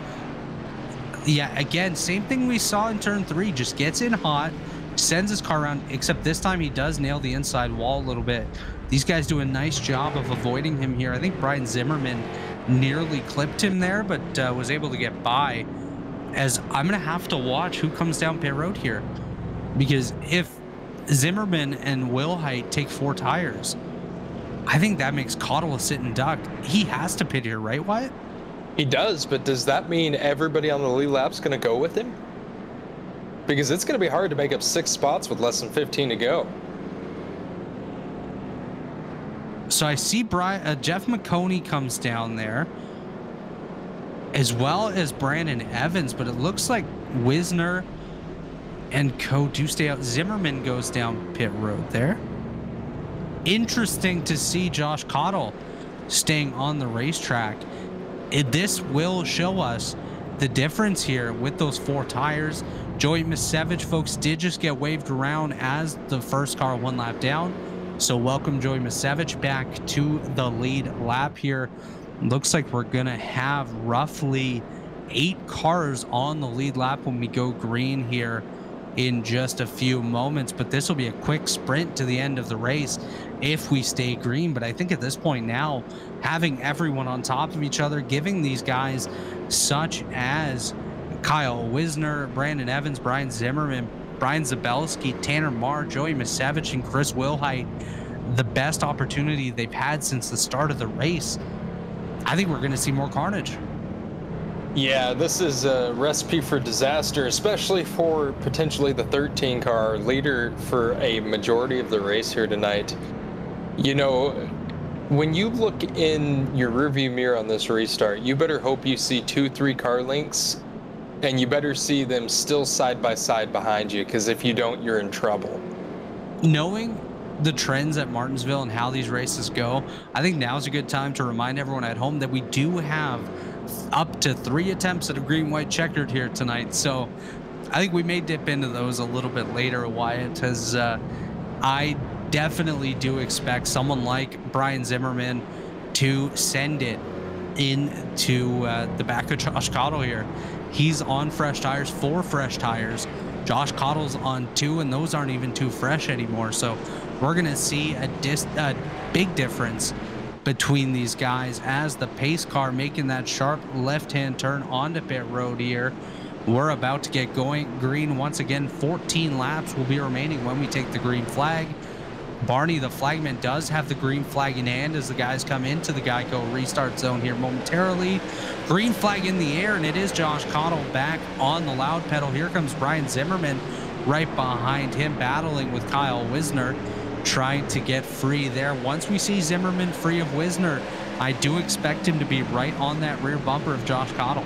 Yeah, again, same thing we saw in turn 3, just gets in hot, sends his car around, except this time he does nail the inside wall a little bit. These guys do a nice job of avoiding him here. I think Brian Zimmerman nearly clipped him there, but was able to get by. As I'm going to have to watch who comes down pit road here, because if Zimmerman and Wilhite take 4 tires, I think that makes Cottle a sitting duck. He has to pit here, right, Wyatt? He does, but does that mean everybody on the lead lap's going to go with him? Because it's going to be hard to make up 6 spots with less than 15 to go. So I see Jeff Maconi comes down there, as well as Brandon Evans, but it looks like Wisner and co do stay out. Zimmerman goes down pit road there. Interesting to see Josh Cottle staying on the racetrack. This will show us the difference here with those 4 tires. Joey Masevich, folks, did just get waved around as the first car 1 lap down. So welcome Joey Masevich back to the lead lap here. Looks like we're going to have roughly 8 cars on the lead lap when we go green here in just a few moments. But this will be a quick sprint to the end of the race if we stay green. But I think at this point now, having everyone on top of each other, giving these guys such as Kyle Wisner, Brandon Evans, Brian Zimmerman, Brian Zabelski, Tanner Marr, Joey Masevich, and Chris Wilhite the best opportunity they've had since the start of the race. I think we're going to see more carnage. Yeah, this is a recipe for disaster, especially for potentially the 13 car leader for a majority of the race here tonight. You know, when you look in your rearview mirror on this restart, you better hope you see 2-3 car links, and you better see them still side by side behind you, because if you don't, you're in trouble. Knowing the trends at Martinsville and how these races go, I think now's a good time to remind everyone at home that we do have up to 3 attempts at a green, white, checkered here tonight. So I think we may dip into those a little bit later, Wyatt, as I definitely do expect someone like Brian Zimmerman to send it into the back of Josh Cottle here. He's on fresh tires, 4 fresh tires. Josh Cottle's on 2, and those aren't even 2 fresh anymore. So we're going to see a big difference between these guys as the pace car making that sharp left-hand turn onto pit road here. We're about to get going green once again. 14 laps will be remaining when we take the green flag. Barney, the flagman, does have the green flag in hand as the guys come into the Geico restart zone here momentarily. Green flag in the air, and it is Josh Cottle back on the loud pedal. Here comes Brian Zimmerman right behind him, battling with Kyle Wisner. trying to get free there. Once we see Zimmerman free of Wisner, I do expect him to be right on that rear bumper of Josh Cottle.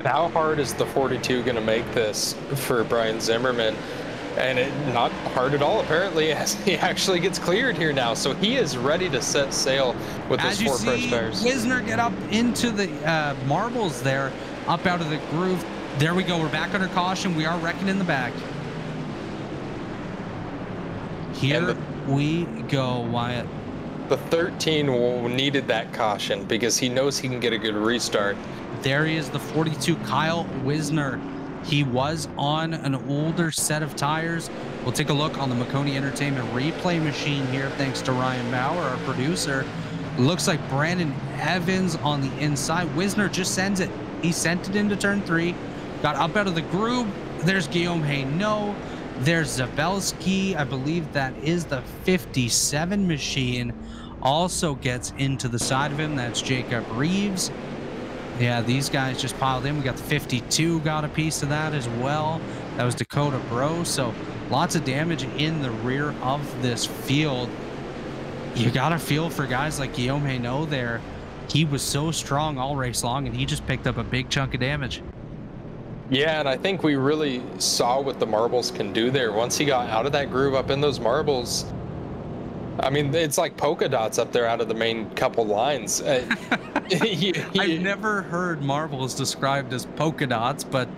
How hard is the 42 going to make this for Brian Zimmerman? And not hard at all, apparently, as he actually gets cleared here now. So he is ready to set sail with his 4 fresh tires. Wisner get up into the marbles there, up out of the groove. There we go. We're back under caution. We are wrecking in the back. Here we go, Wyatt. The 13 needed that caution because he knows he can get a good restart. There he is, the 42, Kyle Wisner. He was on an older set of tires. We'll take a look on the Maconi Entertainment replay machine here, thanks to Ryan Bauer, our producer. Looks like Brandon Evans on the inside. Wisner just sends it. He sent it into turn 3, got up out of the groove. There's Guillaume Hainaut. There's Zabelski. I believe that is the 57 machine. Also gets into the side of him. That's Jacob Reeves. Yeah, these guys just piled in. We got the 52, got a piece of that as well. That was Dakota Bro. So lots of damage in the rear of this field. You got to feel for guys like Guillaume Hainaut there. He was so strong all race long, and he just picked up a big chunk of damage. Yeah, and I think we really saw what the marbles can do there. Once he got out of that groove up in those marbles, I mean, it's like polka dots up there out of the main couple lines. I've never heard marbles described as polka dots, but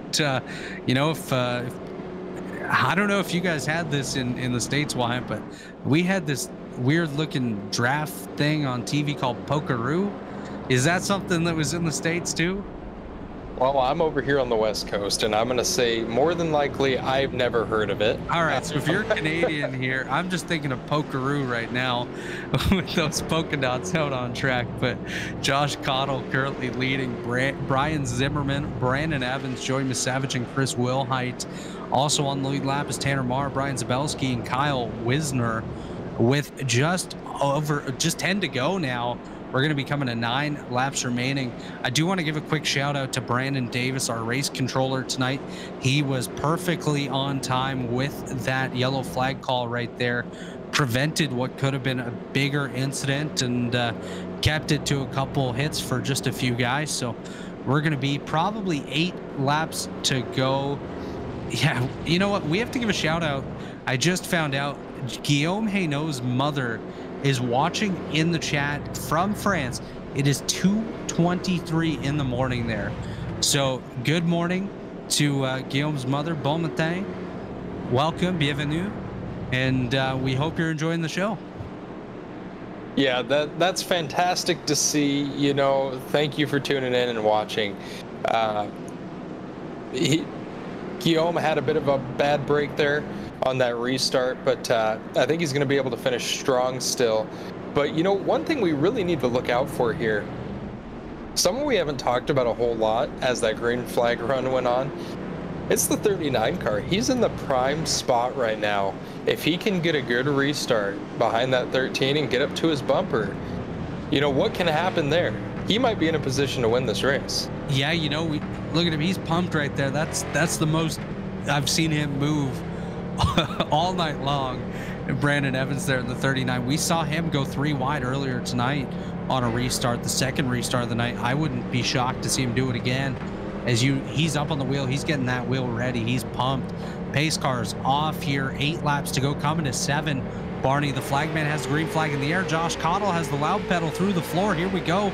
you know, if I don't know if you guys had this in the States, Wyatt, but we had this weird looking draft thing on TV called Pokeroo. Is that something that was in the States too? Well, I'm over here on the West Coast, and I'm going to say more than likely I've never heard of it. All right, so if you're Canadian here, I'm just thinking of Pokeroo right now with those polka dots out on track. But Josh Cottle currently leading, Brian Zimmerman, Brandon Evans, Joey Misavage, and Chris Wilhite. Also on the lead lap is Tanner Marr, Brian Zabelski, and Kyle Wisner with just 10 to go now. We're going to be coming to 9 laps remaining. I do want to give a quick shout out to Brandon Davis, our race controller tonight. He was perfectly on time with that yellow flag call right there. Prevented what could have been a bigger incident and kept it to a couple hits for just a few guys. So we're going to be probably 8 laps to go. Yeah, you know what? We have to give a shout out. I just found out Guillaume Hainaut's mother is watching in the chat from France. It is 2:23 in the morning there. So good morning to Guillaume's mother, bon matin. Welcome, bienvenue. And we hope you're enjoying the show. Yeah, that's fantastic to see. You know, thank you for tuning in and watching. Guillaume had a bit of a bad break there on that restart, but I think he's going to be able to finish strong still. But you know, one thing we really need to look out for here, someone we haven't talked about a whole lot as that green flag run went on, it's the 39 car. He's in the prime spot right now. If he can get a good restart behind that 13 and get up to his bumper, you know, what can happen there? He might be in a position to win this race. Yeah, you know, look at him. He's pumped right there. That's the most I've seen him move all night long. And Brandon Evans there in the 39. We saw him go 3 wide earlier tonight on a restart, the second restart of the night. I wouldn't be shocked to see him do it again. He's up on the wheel. He's getting that wheel ready. He's pumped. Pace car's off here. 8 laps to go, coming to 7. Barney, the flagman, has the green flag in the air. Josh Cottle has the loud pedal through the floor. Here we go.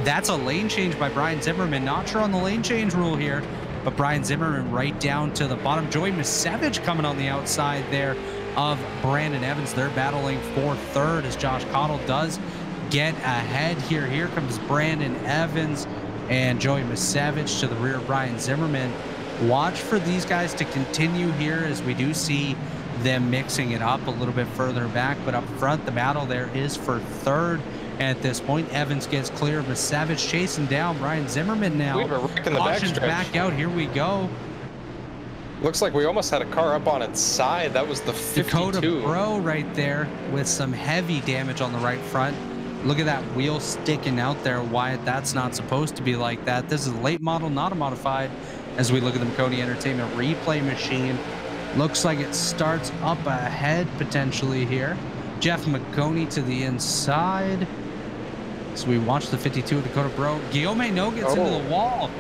That's a lane change by Brian Zimmerman. Not sure on the lane change rule here, but Brian Zimmerman right down to the bottom. Joey Misavage coming on the outside there of Brandon Evans. They're battling for third as Josh Cottle does get ahead here. Here comes Brandon Evans and Joey Misavage to the rear of Brian Zimmerman. Watch for these guys to continue here as we do see them mixing it up a little bit further back, but up front the battle there is for third. At this point, Evans gets clear of Misavage, chasing down Brian Zimmerman now. We were wrecked in the Caution's back out. Here we go. Looks like we almost had a car up on its side. That was the 52. Dakota Bro right there with some heavy damage on the right front. Look at that wheel sticking out there, Wyatt. That's not supposed to be like that. This is a late model, not a modified, as we look at the Maconi Entertainment replay machine. Looks like it starts up ahead potentially here. Jeff Maconi to the inside. So we watch the 52 of Dakota Bro. Guillaume Hainaut gets into the wall.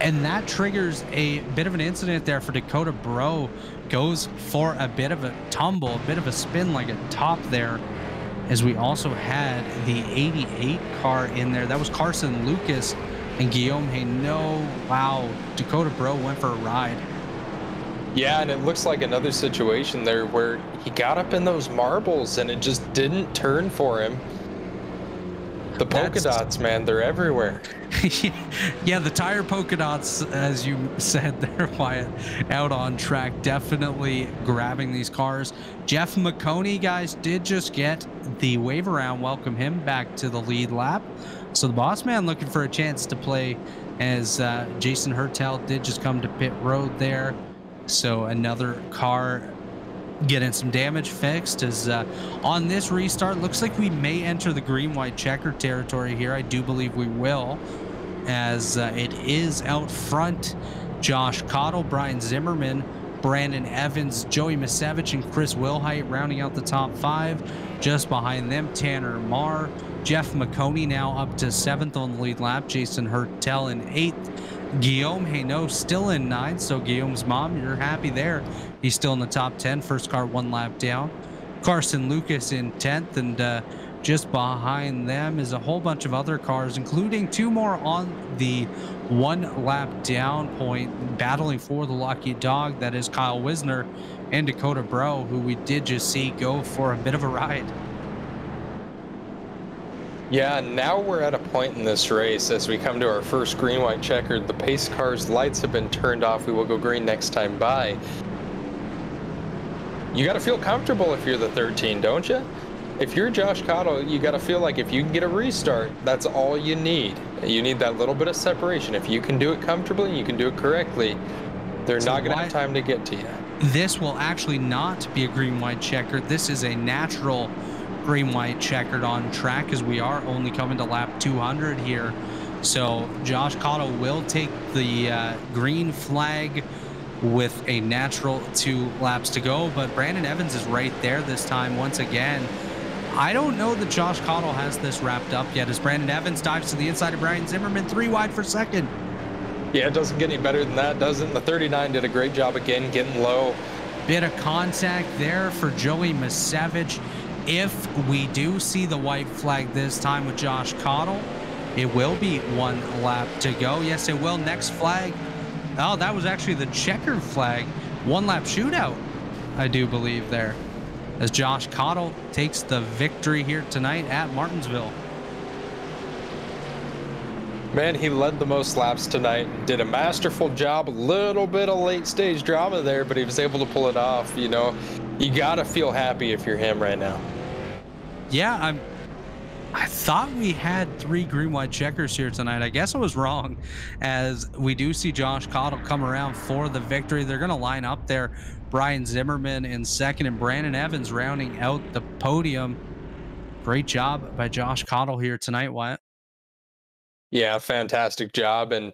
And that triggers a bit of an incident there for Dakota Bro. Goes for a bit of a tumble, a bit of a spin like a top there. As we also had the 88 car in there. That was Carson Lucas and Guillaume Hainaut. Wow, Dakota Bro went for a ride. Yeah, and it looks like another situation there where he got up in those marbles and it just didn't turn for him. The polka dots, man, they're everywhere. Yeah, the tire polka dots, as you said there, Wyatt, out on track, definitely grabbing these cars. Jeff Maconi, guys, did just get the wave around, welcome him back to the lead lap. So the boss man looking for a chance to play, as Jason Hertel did just come to pit road there. So another car getting some damage fixed. As on this restart, looks like we may enter the green-white checker territory here. I do believe we will, as it is out front. Josh Cottle, Brian Zimmerman, Brandon Evans, Joey Misevich, and Chris Wilhite rounding out the top 5. Just behind them, Tanner Marr, Jeff Maconi now up to 7th on the lead lap, Jason Hertel in 8th. Guillaume Hainaut still in 9th, so Guillaume's mom, you're happy there. He's still in the top 10, first car 1 lap down. Carson Lucas in 10th, and just behind them is a whole bunch of other cars, including 2 more on the 1 lap down point, battling for the lucky dog. That is Kyle Wisner and Dakota Bro, who we did just see go for a bit of a ride. Yeah, now we're at a point in this race as we come to our first green-white checkered. The pace car's lights have been turned off. We will go green next time by. You got to feel comfortable if you're the 13, don't you? If you're Josh Cottle, you got to feel like if you can get a restart, that's all you need. You need that little bit of separation. If you can do it comfortably, you can do it correctly, they're not going to have time to get to you. This will actually not be a green-white checkered. This is a natural green-white checkered on track, as we are only coming to lap 200 here. So Josh Cottle will take the green flag with a natural 2 laps to go, but Brandon Evans is right there this time once again. I don't know that Josh Cottle has this wrapped up yet, as Brandon Evans dives to the inside of Brian Zimmerman, 3 wide for 2nd. Yeah, it doesn't get any better than that, does it? The 39 did a great job again getting low. Bit of contact there for Joey Misevich. If we do see the white flag this time with Josh Cottle, it will be 1 lap to go. Yes, it will. Next flag. Oh, that was actually the checkered flag. 1 lap shootout, I do believe there, as Josh Cottle takes the victory here tonight at Martinsville. Man, he led the most laps tonight, did a masterful job. A little bit of late stage drama there, but he was able to pull it off. You know, you gotta feel happy if you're him right now. Yeah, I thought we had 3 green-white checkers here tonight. I guess I was wrong, as we do see Josh Cottle come around for the victory. They're going to line up there. Brian Zimmerman in 2nd and Brandon Evans rounding out the podium. Great job by Josh Cottle here tonight, Wyatt. Yeah, fantastic job. And,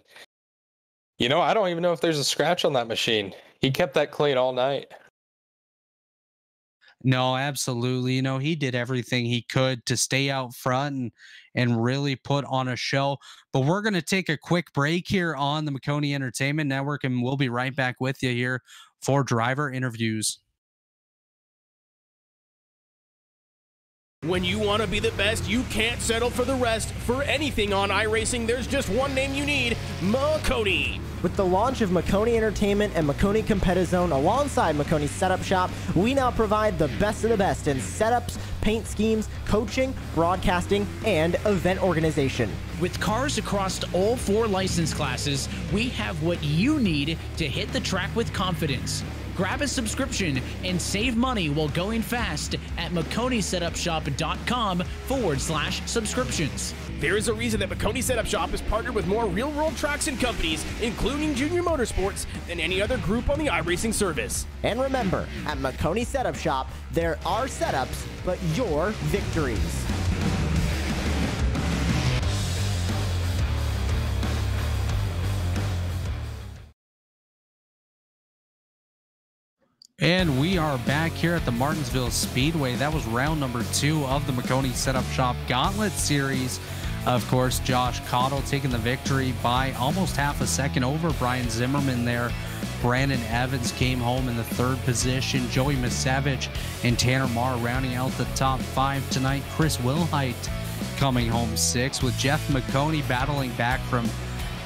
you know, I don't even know if there's a scratch on that machine. He kept that clean all night. No, absolutely. You know, he did everything he could to stay out front and really put on a show. But we're going to take a quick break here on the Maconi Entertainment Network, and we'll be right back with you here for driver interviews. When you want to be the best, you can't settle for the rest. For anything on iRacing, there's just one name you need: Maconi. With the launch of Maconi Entertainment and Maconi Competizone alongside Maconi Setup Shop, we now provide the best of the best in setups, paint schemes, coaching, broadcasting, and event organization. With cars across all 4 license classes, we have what you need to hit the track with confidence. Grab a subscription and save money while going fast at MaconiSetupShop.com/subscriptions. There is a reason that Maconi Setup Shop is partnered with more real-world tracks and companies, including Junior Motorsports, than any other group on the iRacing service. And remember, at Maconi Setup Shop, there are setups, but your victories. And we are back here at the Martinsville Speedway. That was round number 2 of the Maconi Setup Shop Gauntlet Series. Of course, Josh Cottle taking the victory by almost half a second over Brian Zimmerman there. Brandon Evans came home in the 3rd position. Joey Misavage and Tanner Marr rounding out the top 5 tonight. Chris Wilhite coming home 6th, with Jeff Maconi battling back from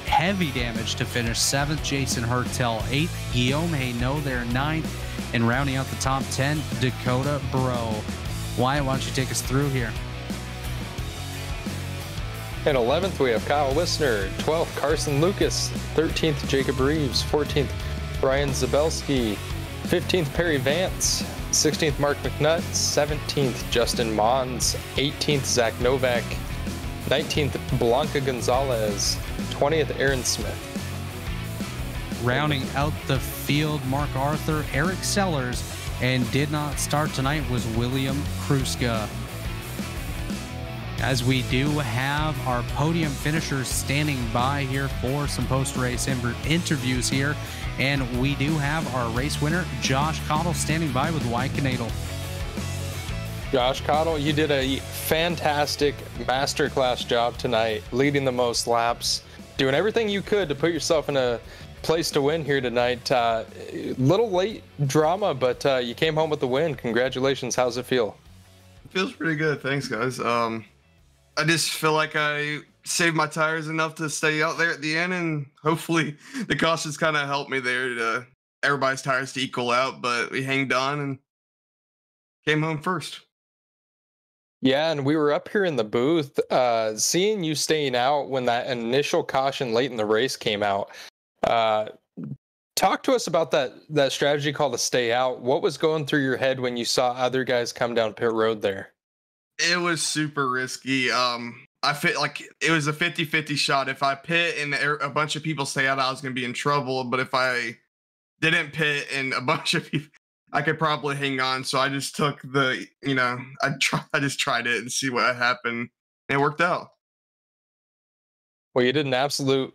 heavy damage to finish 7th. Jason Hertel 8th. Guillaume Hainaut there 9th. And rounding out the top 10, Dakota Bro. Wyatt, why don't you take us through here? In 11th, we have Kyle Wissner. 12th, Carson Lucas. 13th, Jacob Reeves. 14th, Brian Zabelski. 15th, Perry Vance. 16th, Mark McNutt. 17th, Justin Mons. 18th, Zach Novak. 19th, Blanca Gonzalez. 20th, Aaron Smith. Rounding out the field, Mark Arthur, Eric Sellers, and did not start tonight was William Kruska. As we do have our podium finishers standing by here for some post-race interviews here, and we do have our race winner, Josh Cottle, standing by with Wyatt Knadel. Josh Cottle, you did a fantastic masterclass job tonight, leading the most laps, doing everything you could to put yourself in a place to win here tonight. Little late drama, but you came home with the win. Congratulations. How's it feel? It feels pretty good. Thanks, guys. I just feel like I saved my tires enough to stay out there at the end, and hopefully the cautions kind of helped me there to everybody's tires to equal out, but we hanged on and came home first. Yeah, and we were up here in the booth, seeing you staying out when that initial caution late in the race came out. Talk to us about that strategy called a stay out. What was going through your head when you saw other guys come down pit road there? It was super risky. I feel like it was a 50-50 shot. If I pit and a bunch of people stay out, I was going to be in trouble. But if I didn't pit and a bunch of people, I could probably hang on. So I just took I just tried it and see what happened. And it worked out. Well, you did an absolute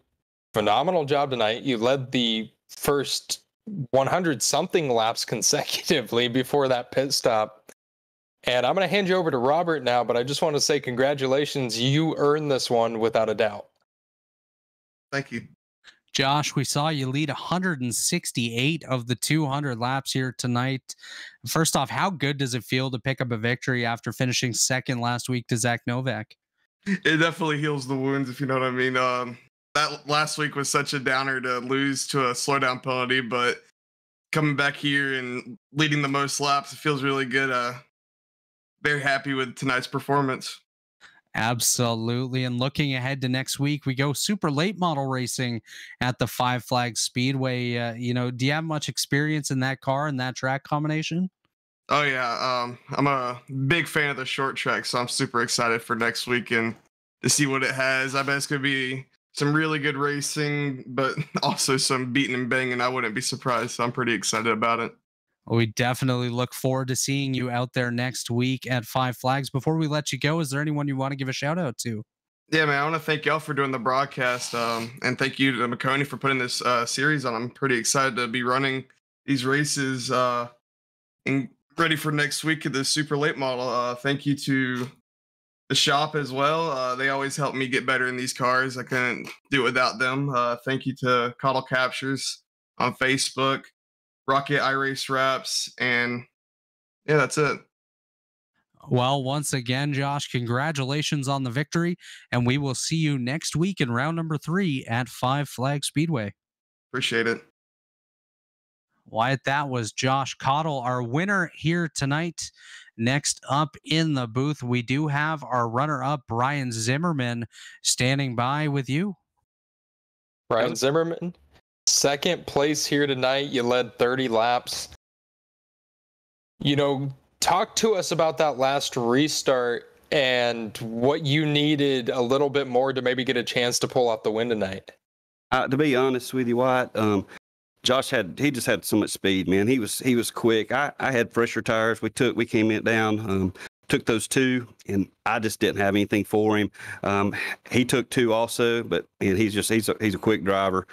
phenomenal job tonight. You led the first 100 something laps consecutively before that pit stop. And I'm going to hand you over to Robert now, but I just want to say congratulations. You earned this one without a doubt. Thank you. Josh, we saw you lead 168 of the 200 laps here tonight. First off, how good does it feel to pick up a victory after finishing 2nd last week to Zach Novak? It definitely heals the wounds, if you know what I mean. That last week was such a downer to lose to a slowdown penalty, but coming back here and leading the most laps, it feels really good. Very happy with tonight's performance. Absolutely. And looking ahead to next week, we go super late model racing at the Five Flags Speedway. Do you have much experience in that car and that track combination? Oh, yeah. I'm a big fan of the short track, so I'm super excited for next week and to see what it has. I bet it's going to be some really good racing, but also some beating and banging. I wouldn't be surprised. So I'm pretty excited about it. We definitely look forward to seeing you out there next week at Five Flags. Before we let you go, is there anyone you want to give a shout out to? Yeah, man, I want to thank y'all for doing the broadcast. And thank you to Maconi for putting this series on. I'm pretty excited to be running these races and ready for next week at the super late model. Thank you to the shop as well. They always help me get better in these cars. I couldn't do it without them. Thank you to Cottle Captures on Facebook, Rocket iRace Wraps, and yeah, that's it. Well, once again, Josh, congratulations on the victory, and we will see you next week in round number 3 at Five Flags Speedway. Appreciate it. Wyatt, that was Josh Cottle, our winner here tonight. Next up in the booth, we do have our runner-up, Brian Zimmerman, standing by with you. Brian Zimmerman, 2nd place here tonight. You led 30 laps. Talk to us about that last restart and what you needed a little bit more to maybe get a chance to pull out the win tonight. To be honest with you, Wyatt, Josh just had so much speed, man. He was quick. I had fresher tires. We came in down, took those 2, and I just didn't have anything for him. He took 2 also, but he's a quick driver.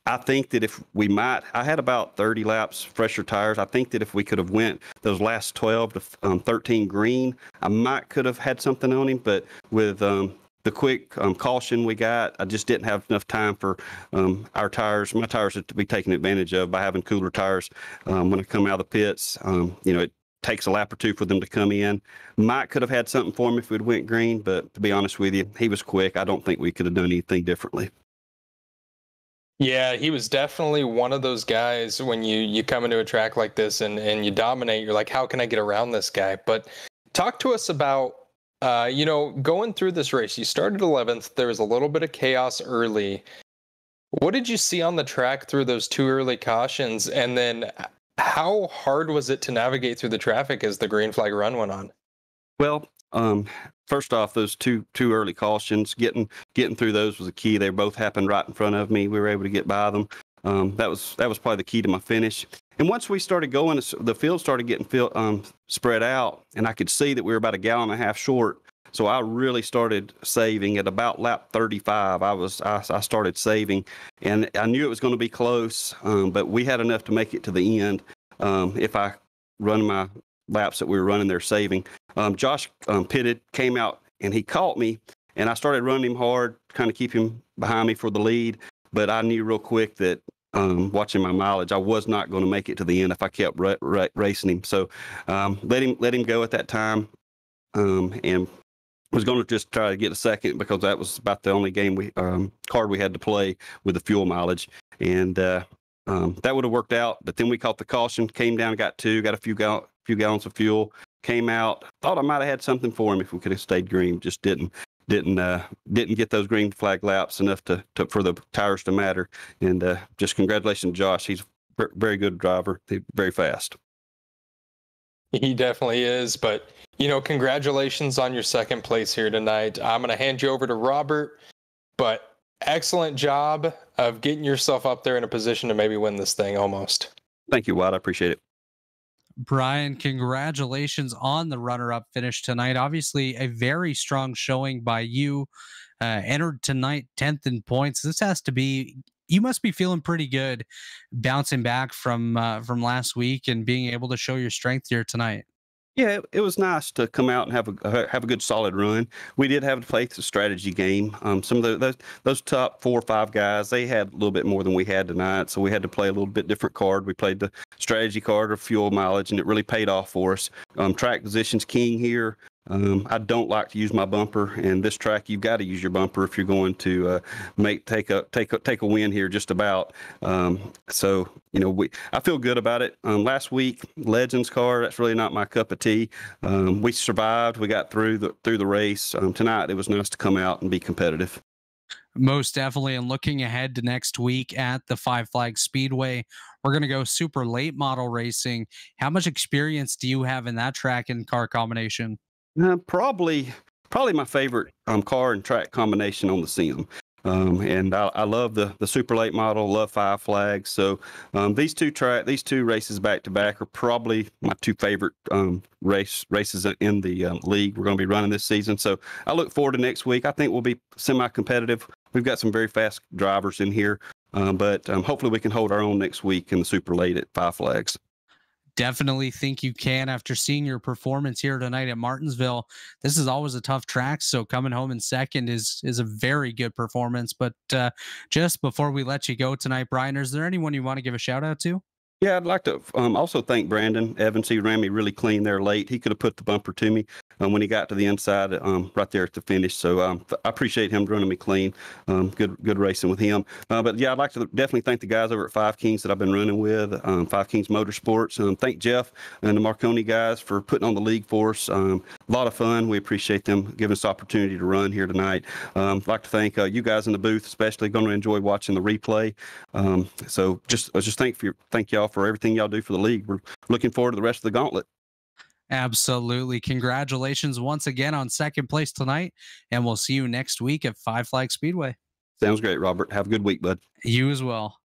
I think that if we I had about 30 laps fresher tires. I think that if we could have went those last 12 to 13 green, I could have had something on him. But with the quick caution we got, I just didn't have enough time for my tires to be taken advantage of by having cooler tires when I come out of the pits. It takes a lap or two for them to come in. Mike could have had something for him if we'd went green, but to be honest with you, he was quick. I don't think we could have done anything differently. Yeah, he was definitely one of those guys when you come into a track like this and you dominate, you're like, how can I get around this guy? But talk to us about, going through this race. You started 11th. There was a little bit of chaos early. What did you see on the track through those 2 early cautions? And then how hard was it to navigate through the traffic as the green flag run went on? Well, first off, those two early cautions, getting through those was a key. They both happened right in front of me. We were able to get by them. That was probably the key to my finish. And once we started going, the field started getting spread out, and I could see that we were about 1.5 gallons short. So I really started saving at about lap 35. I started saving, and I knew it was going to be close, but we had enough to make it to the end. If I run my laps that we were running there saving. Josh pitted, came out, and he caught me, and I started running him hard, trying to keep him behind me for the lead. But I knew real quick that watching my mileage, I was not going to make it to the end if I kept racing him. So let him go at that time, and was going to just try to get a second because that was about the only card we had to play with the fuel mileage, and that would have worked out. But then we caught the caution, came down, got a few gallons of fuel, came out. Thought I might have had something for him if we could have stayed green. Just didn't get those green flag laps enough for the tires to matter. And just congratulations to Josh. He's a very good driver. He's very fast. He definitely is. But congratulations on your second place here tonight. I'm going to hand you over to Robert. But excellent job of getting yourself up there in a position to maybe win this thing almost. Thank you, Watt. I appreciate it. Brian, congratulations on the runner-up finish tonight. Obviously, a very strong showing by you. Entered tonight 10th in points. You must be feeling pretty good bouncing back from last week and being able to show your strength here tonight. Yeah, it was nice to come out and have a good solid run. We did have to play the strategy game. Some of those top 4 or 5 guys, they had a little bit more than we had tonight, so we had to play a little bit different card. We played the strategy card of fuel mileage, and it really paid off for us. Track position's king here. I don't like to use my bumper, and this track you've got to use your bumper if you're going to take a win here. Just about. So I feel good about it. Last week, Legends car, that's really not my cup of tea. We survived. We got through the race. Tonight, it was nice to come out and be competitive. Most definitely. And looking ahead to next week at the Five Flags Speedway, we're going to go super late model racing. How much experience do you have in that track and car combination? Probably my favorite car and track combination on the sim. And I love the super late model, love Five Flags. So these two races back to back are probably my 2 favorite races in the league we're going to be running this season. So I look forward to next week. I think we'll be semi-competitive. We've got some very fast drivers in here, but hopefully we can hold our own next week in the super late at Five Flags. Definitely think you can after seeing your performance here tonight at Martinsville. This is always a tough track, so coming home in second is a very good performance. But just before we let you go tonight, Brian, is there anyone you want to give a shout out to? Yeah, I'd like to also thank Brandon Evans. He ran me really clean there late. He could have put the bumper to me when he got to the inside right there at the finish. So I appreciate him running me clean. Good racing with him. But yeah, I'd like to definitely thank the guys over at Five Kings that I've been running with, Five Kings Motorsports. Thank Jeff and the Marconi guys for putting on the league for us. A lot of fun. We appreciate them giving us the opportunity to run here tonight. I'd like to thank you guys in the booth, especially. Going to enjoy watching the replay. So just thank y'all for everything y'all do for the league. We're looking forward to the rest of the Gauntlet. Absolutely. Congratulations once again on second place tonight, and we'll see you next week at Five Flags Speedway. Sounds great, Robert. Have a good week, bud. You as well.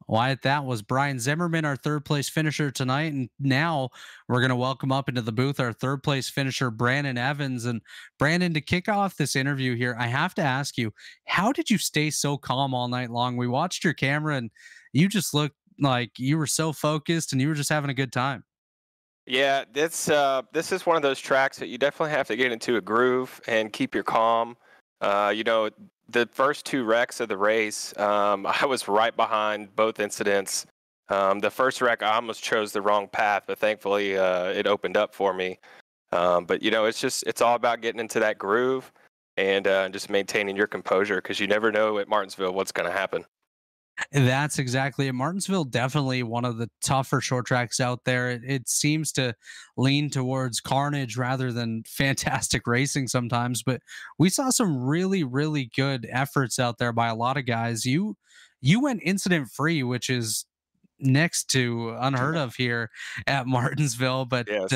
Wyatt, that was Brian Zimmerman, our third place finisher tonight. And now we're going to welcome up into the booth our third place finisher, Brandon Evans. And Brandon, to kick off this interview here, I have to ask you, how did you stay so calm all night long? We watched your camera and you just looked like you were so focused and you were just having a good time. Yeah, this is one of those tracks that you definitely have to get into a groove and keep your calm. The first two wrecks of the race, I was right behind both incidents. The first wreck, I almost chose the wrong path, but thankfully it opened up for me. But it's all about getting into that groove and just maintaining your composure, because you never know at Martinsville what's going to happen. That's exactly it. Martinsville, definitely one of the tougher short tracks out there. It seems to lean towards carnage rather than fantastic racing sometimes, but we saw some really, really good efforts out there by a lot of guys. You went incident free, which is next to unheard of here at Martinsville, but Yes.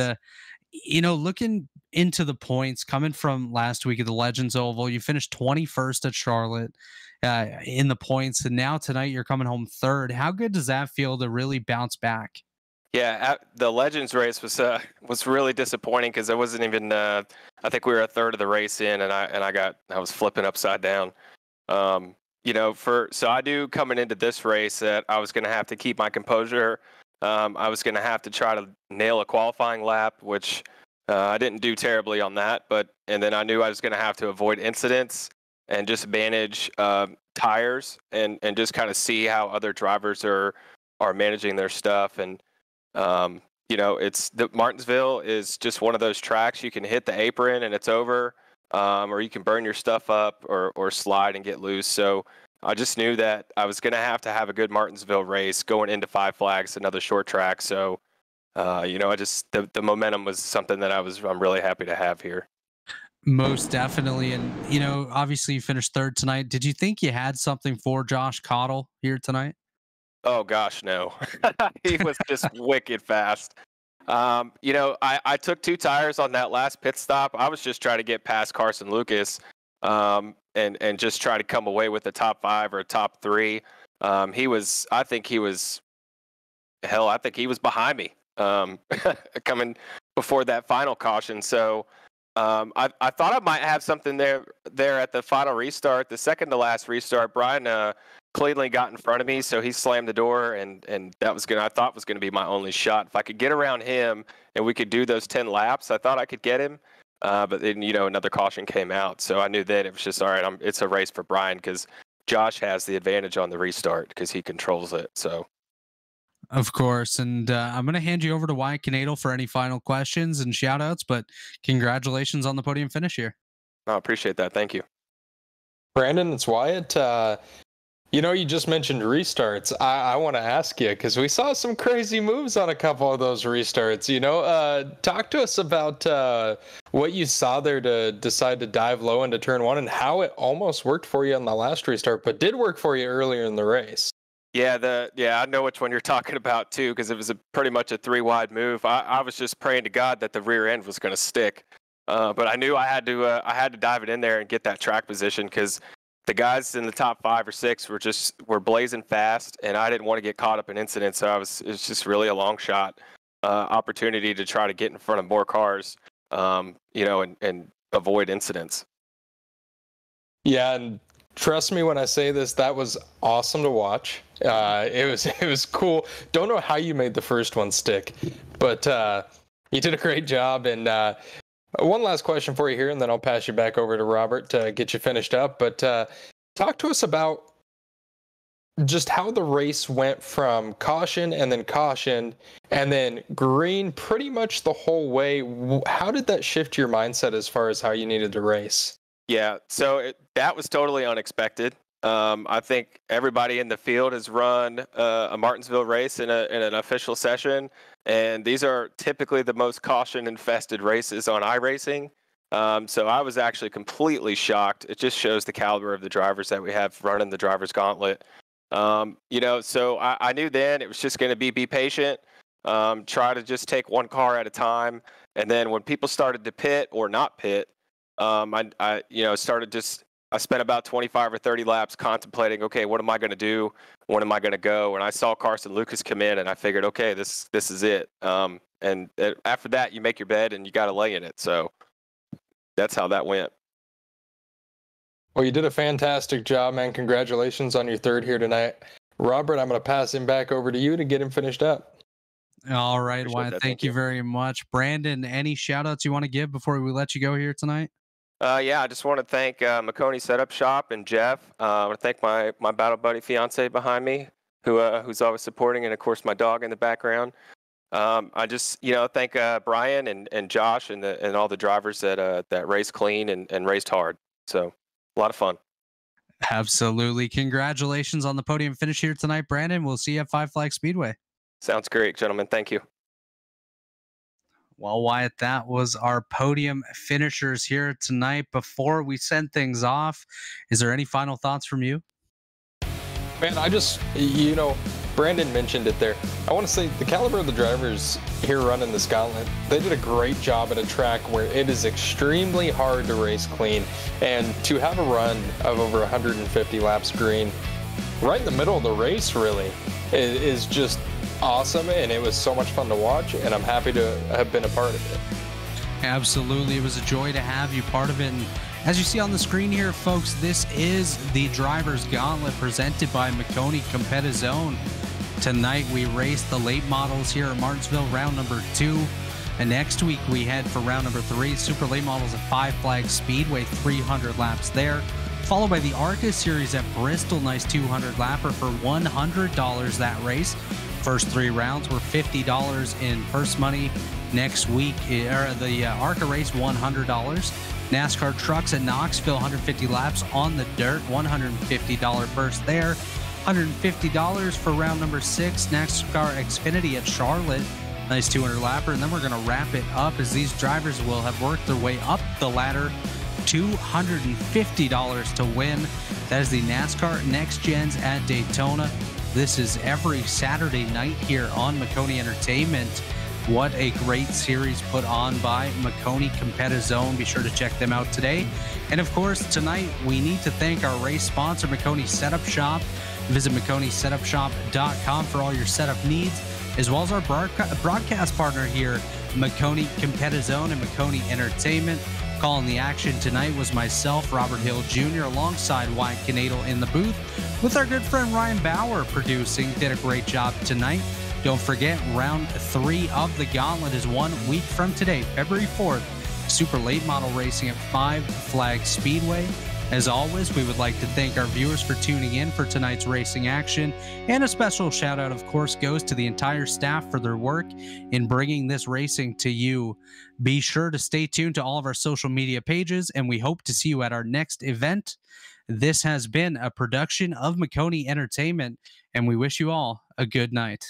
looking into the points coming from last week at the Legends Oval, you finished 21st at Charlotte in the points, and now tonight you're coming home third. How good does that feel to really bounce back? Yeah, the Legends race was really disappointing, because I wasn't even. I think we were a third of the race in, and I was flipping upside down. So I knew coming into this race that I was going to have to keep my composure. I was going to have to try to nail a qualifying lap, which I didn't do terribly on that. And then I knew I was going to have to avoid incidents and just manage tires and just kind of see how other drivers are managing their stuff. And Martinsville is just one of those tracks you can hit the apron and it's over, or you can burn your stuff up or slide and get loose. So I just knew that I was going to have a good Martinsville race going into Five Flags, another short track. So, the momentum was something that I'm really happy to have here. Most definitely. And, obviously you finished third tonight. Did you think you had something for Josh Cottle here tonight? Oh gosh, no. He was just wicked fast. I took 2 tires on that last pit stop. I was just trying to get past Carson Lucas, and just try to come away with the top 5 or top 3. I think he was behind me, coming before that final caution. So, I thought I might have something there at the final restart, the second to last restart. Brian cleanly got in front of me, so he slammed the door, and that was I thought was going to be my only shot. If I could get around him and we could do those 10 laps, I thought I could get him. But then, another caution came out, so I knew that it was just all right. It's a race for Brian, because Josh has the advantage on the restart because he controls it. So. Of course. And I'm going to hand you over to Wyatt Canadle for any final questions and shout outs, but congratulations on the podium finish here. I appreciate that. Thank you. Brandon, it's Wyatt. You just mentioned restarts. I want to ask you, because we saw some crazy moves on a couple of those restarts. Talk to us about what you saw there to decide to dive low into turn 1 and how it almost worked for you on the last restart, but did work for you earlier in the race. Yeah, I know which one you're talking about too, because it was pretty much a 3-wide move. I was just praying to God that the rear end was going to stick, but I knew I had to dive it in there and get that track position, because the guys in the top 5 or 6 were blazing fast, and I didn't want to get caught up in incidents. So it's just really a long shot opportunity to try to get in front of more cars, and avoid incidents. Yeah, and trust me when I say this, that was awesome to watch. It was cool. Don't know how you made the first one stick, but you did a great job. And one last question for you here, and then I'll pass you back over to Robert to get you finished up. But talk to us about just how the race went from caution and then green pretty much the whole way. How did that shift your mindset as far as how you needed to race? Yeah, so that was totally unexpected. I think everybody in the field has run a Martinsville race in an official session, and these are typically the most caution-infested races on iRacing. So I was actually completely shocked. It just shows the caliber of the drivers that we have running the Drivers Gauntlet. So I knew then it was just going to be patient, try to just take one car at a time, and then when people started to pit or not pit, I I spent about 25 or 30 laps contemplating, okay, what am I going to do? When am I going to go? And I saw Carson Lucas come in, and I figured, okay, this is it. And after that, you make your bed and you got to lay in it. So that's how that went. Well, you did a fantastic job, man. Congratulations on your third here tonight. Robert, I'm going to pass him back over to you to get him finished up. All right, Wyatt, thank you very much. Brandon, any shout outs you want to give before we let you go here tonight? Yeah, I just want to thank Maconi Setup Shop and Jeff. I want to thank my battle buddy fiance behind me, who's always supporting, and of course my dog in the background. I just thank Brian and Josh and all the drivers that race clean and raced hard. So a lot of fun. Absolutely. Congratulations on the podium finish here tonight, Brandon. We'll see you at Five Flag Speedway. Sounds great, gentlemen. Thank you. Well, Wyatt, that was our podium finishers here tonight. Before we send things off, is there any final thoughts from you? Man, I just, Brandon mentioned it there. I want to say the caliber of the drivers here running this Gauntlet, they did a great job at a track where it is extremely hard to race clean. And to have a run of over 150 laps green right in the middle of the race, really, is just awesome. And it was so much fun to watch, and I'm happy to have been a part of it. Absolutely. It was a joy to have you part of it. And as you see on the screen here, folks, this is the Driver's Gauntlet presented by Maconi Competizone. Tonight, we raced the late models here at Martinsville, round number 2. And next week, we head for round number 3, super late models at Five Flag Speedway, 300 laps there. Followed by the ARCA Series at Bristol, nice 200 lapper for $100 that race. First 3 rounds were $50 in purse money. Next week, the ARCA race, $100. NASCAR trucks at Knoxville, 150 laps on the dirt, $150 purse there. $150 for round number 6. NASCAR Xfinity at Charlotte, nice 200 lapper. And then we're going to wrap it up as these drivers will have worked their way up the ladder. $250 to win. That is the NASCAR Next Gens at Daytona. This is every Saturday night here on Maconi Entertainment. What a great series put on by Maconi Competizone. Be sure to check them out today. And of course, tonight we need to thank our race sponsor, Maconi Setup Shop. Visit MaconiSetupShop.com for all your setup needs, as well as our broadcast partner here, Maconi Competizone and Maconi Entertainment. Calling the action tonight was myself, Robert Hill Jr., alongside Wyatt Canadle in the booth, with our good friend Ryan Bauer producing. Did a great job tonight. Don't forget, round 3 of the Gauntlet is 1 week from today, February 4th. Super late model racing at Five Flag Speedway. As always, we would like to thank our viewers for tuning in for tonight's racing action. And a special shout out, of course, goes to the entire staff for their work in bringing this racing to you. Be sure to stay tuned to all of our social media pages, and we hope to see you at our next event. This has been a production of Maconi Entertainment, and we wish you all a good night.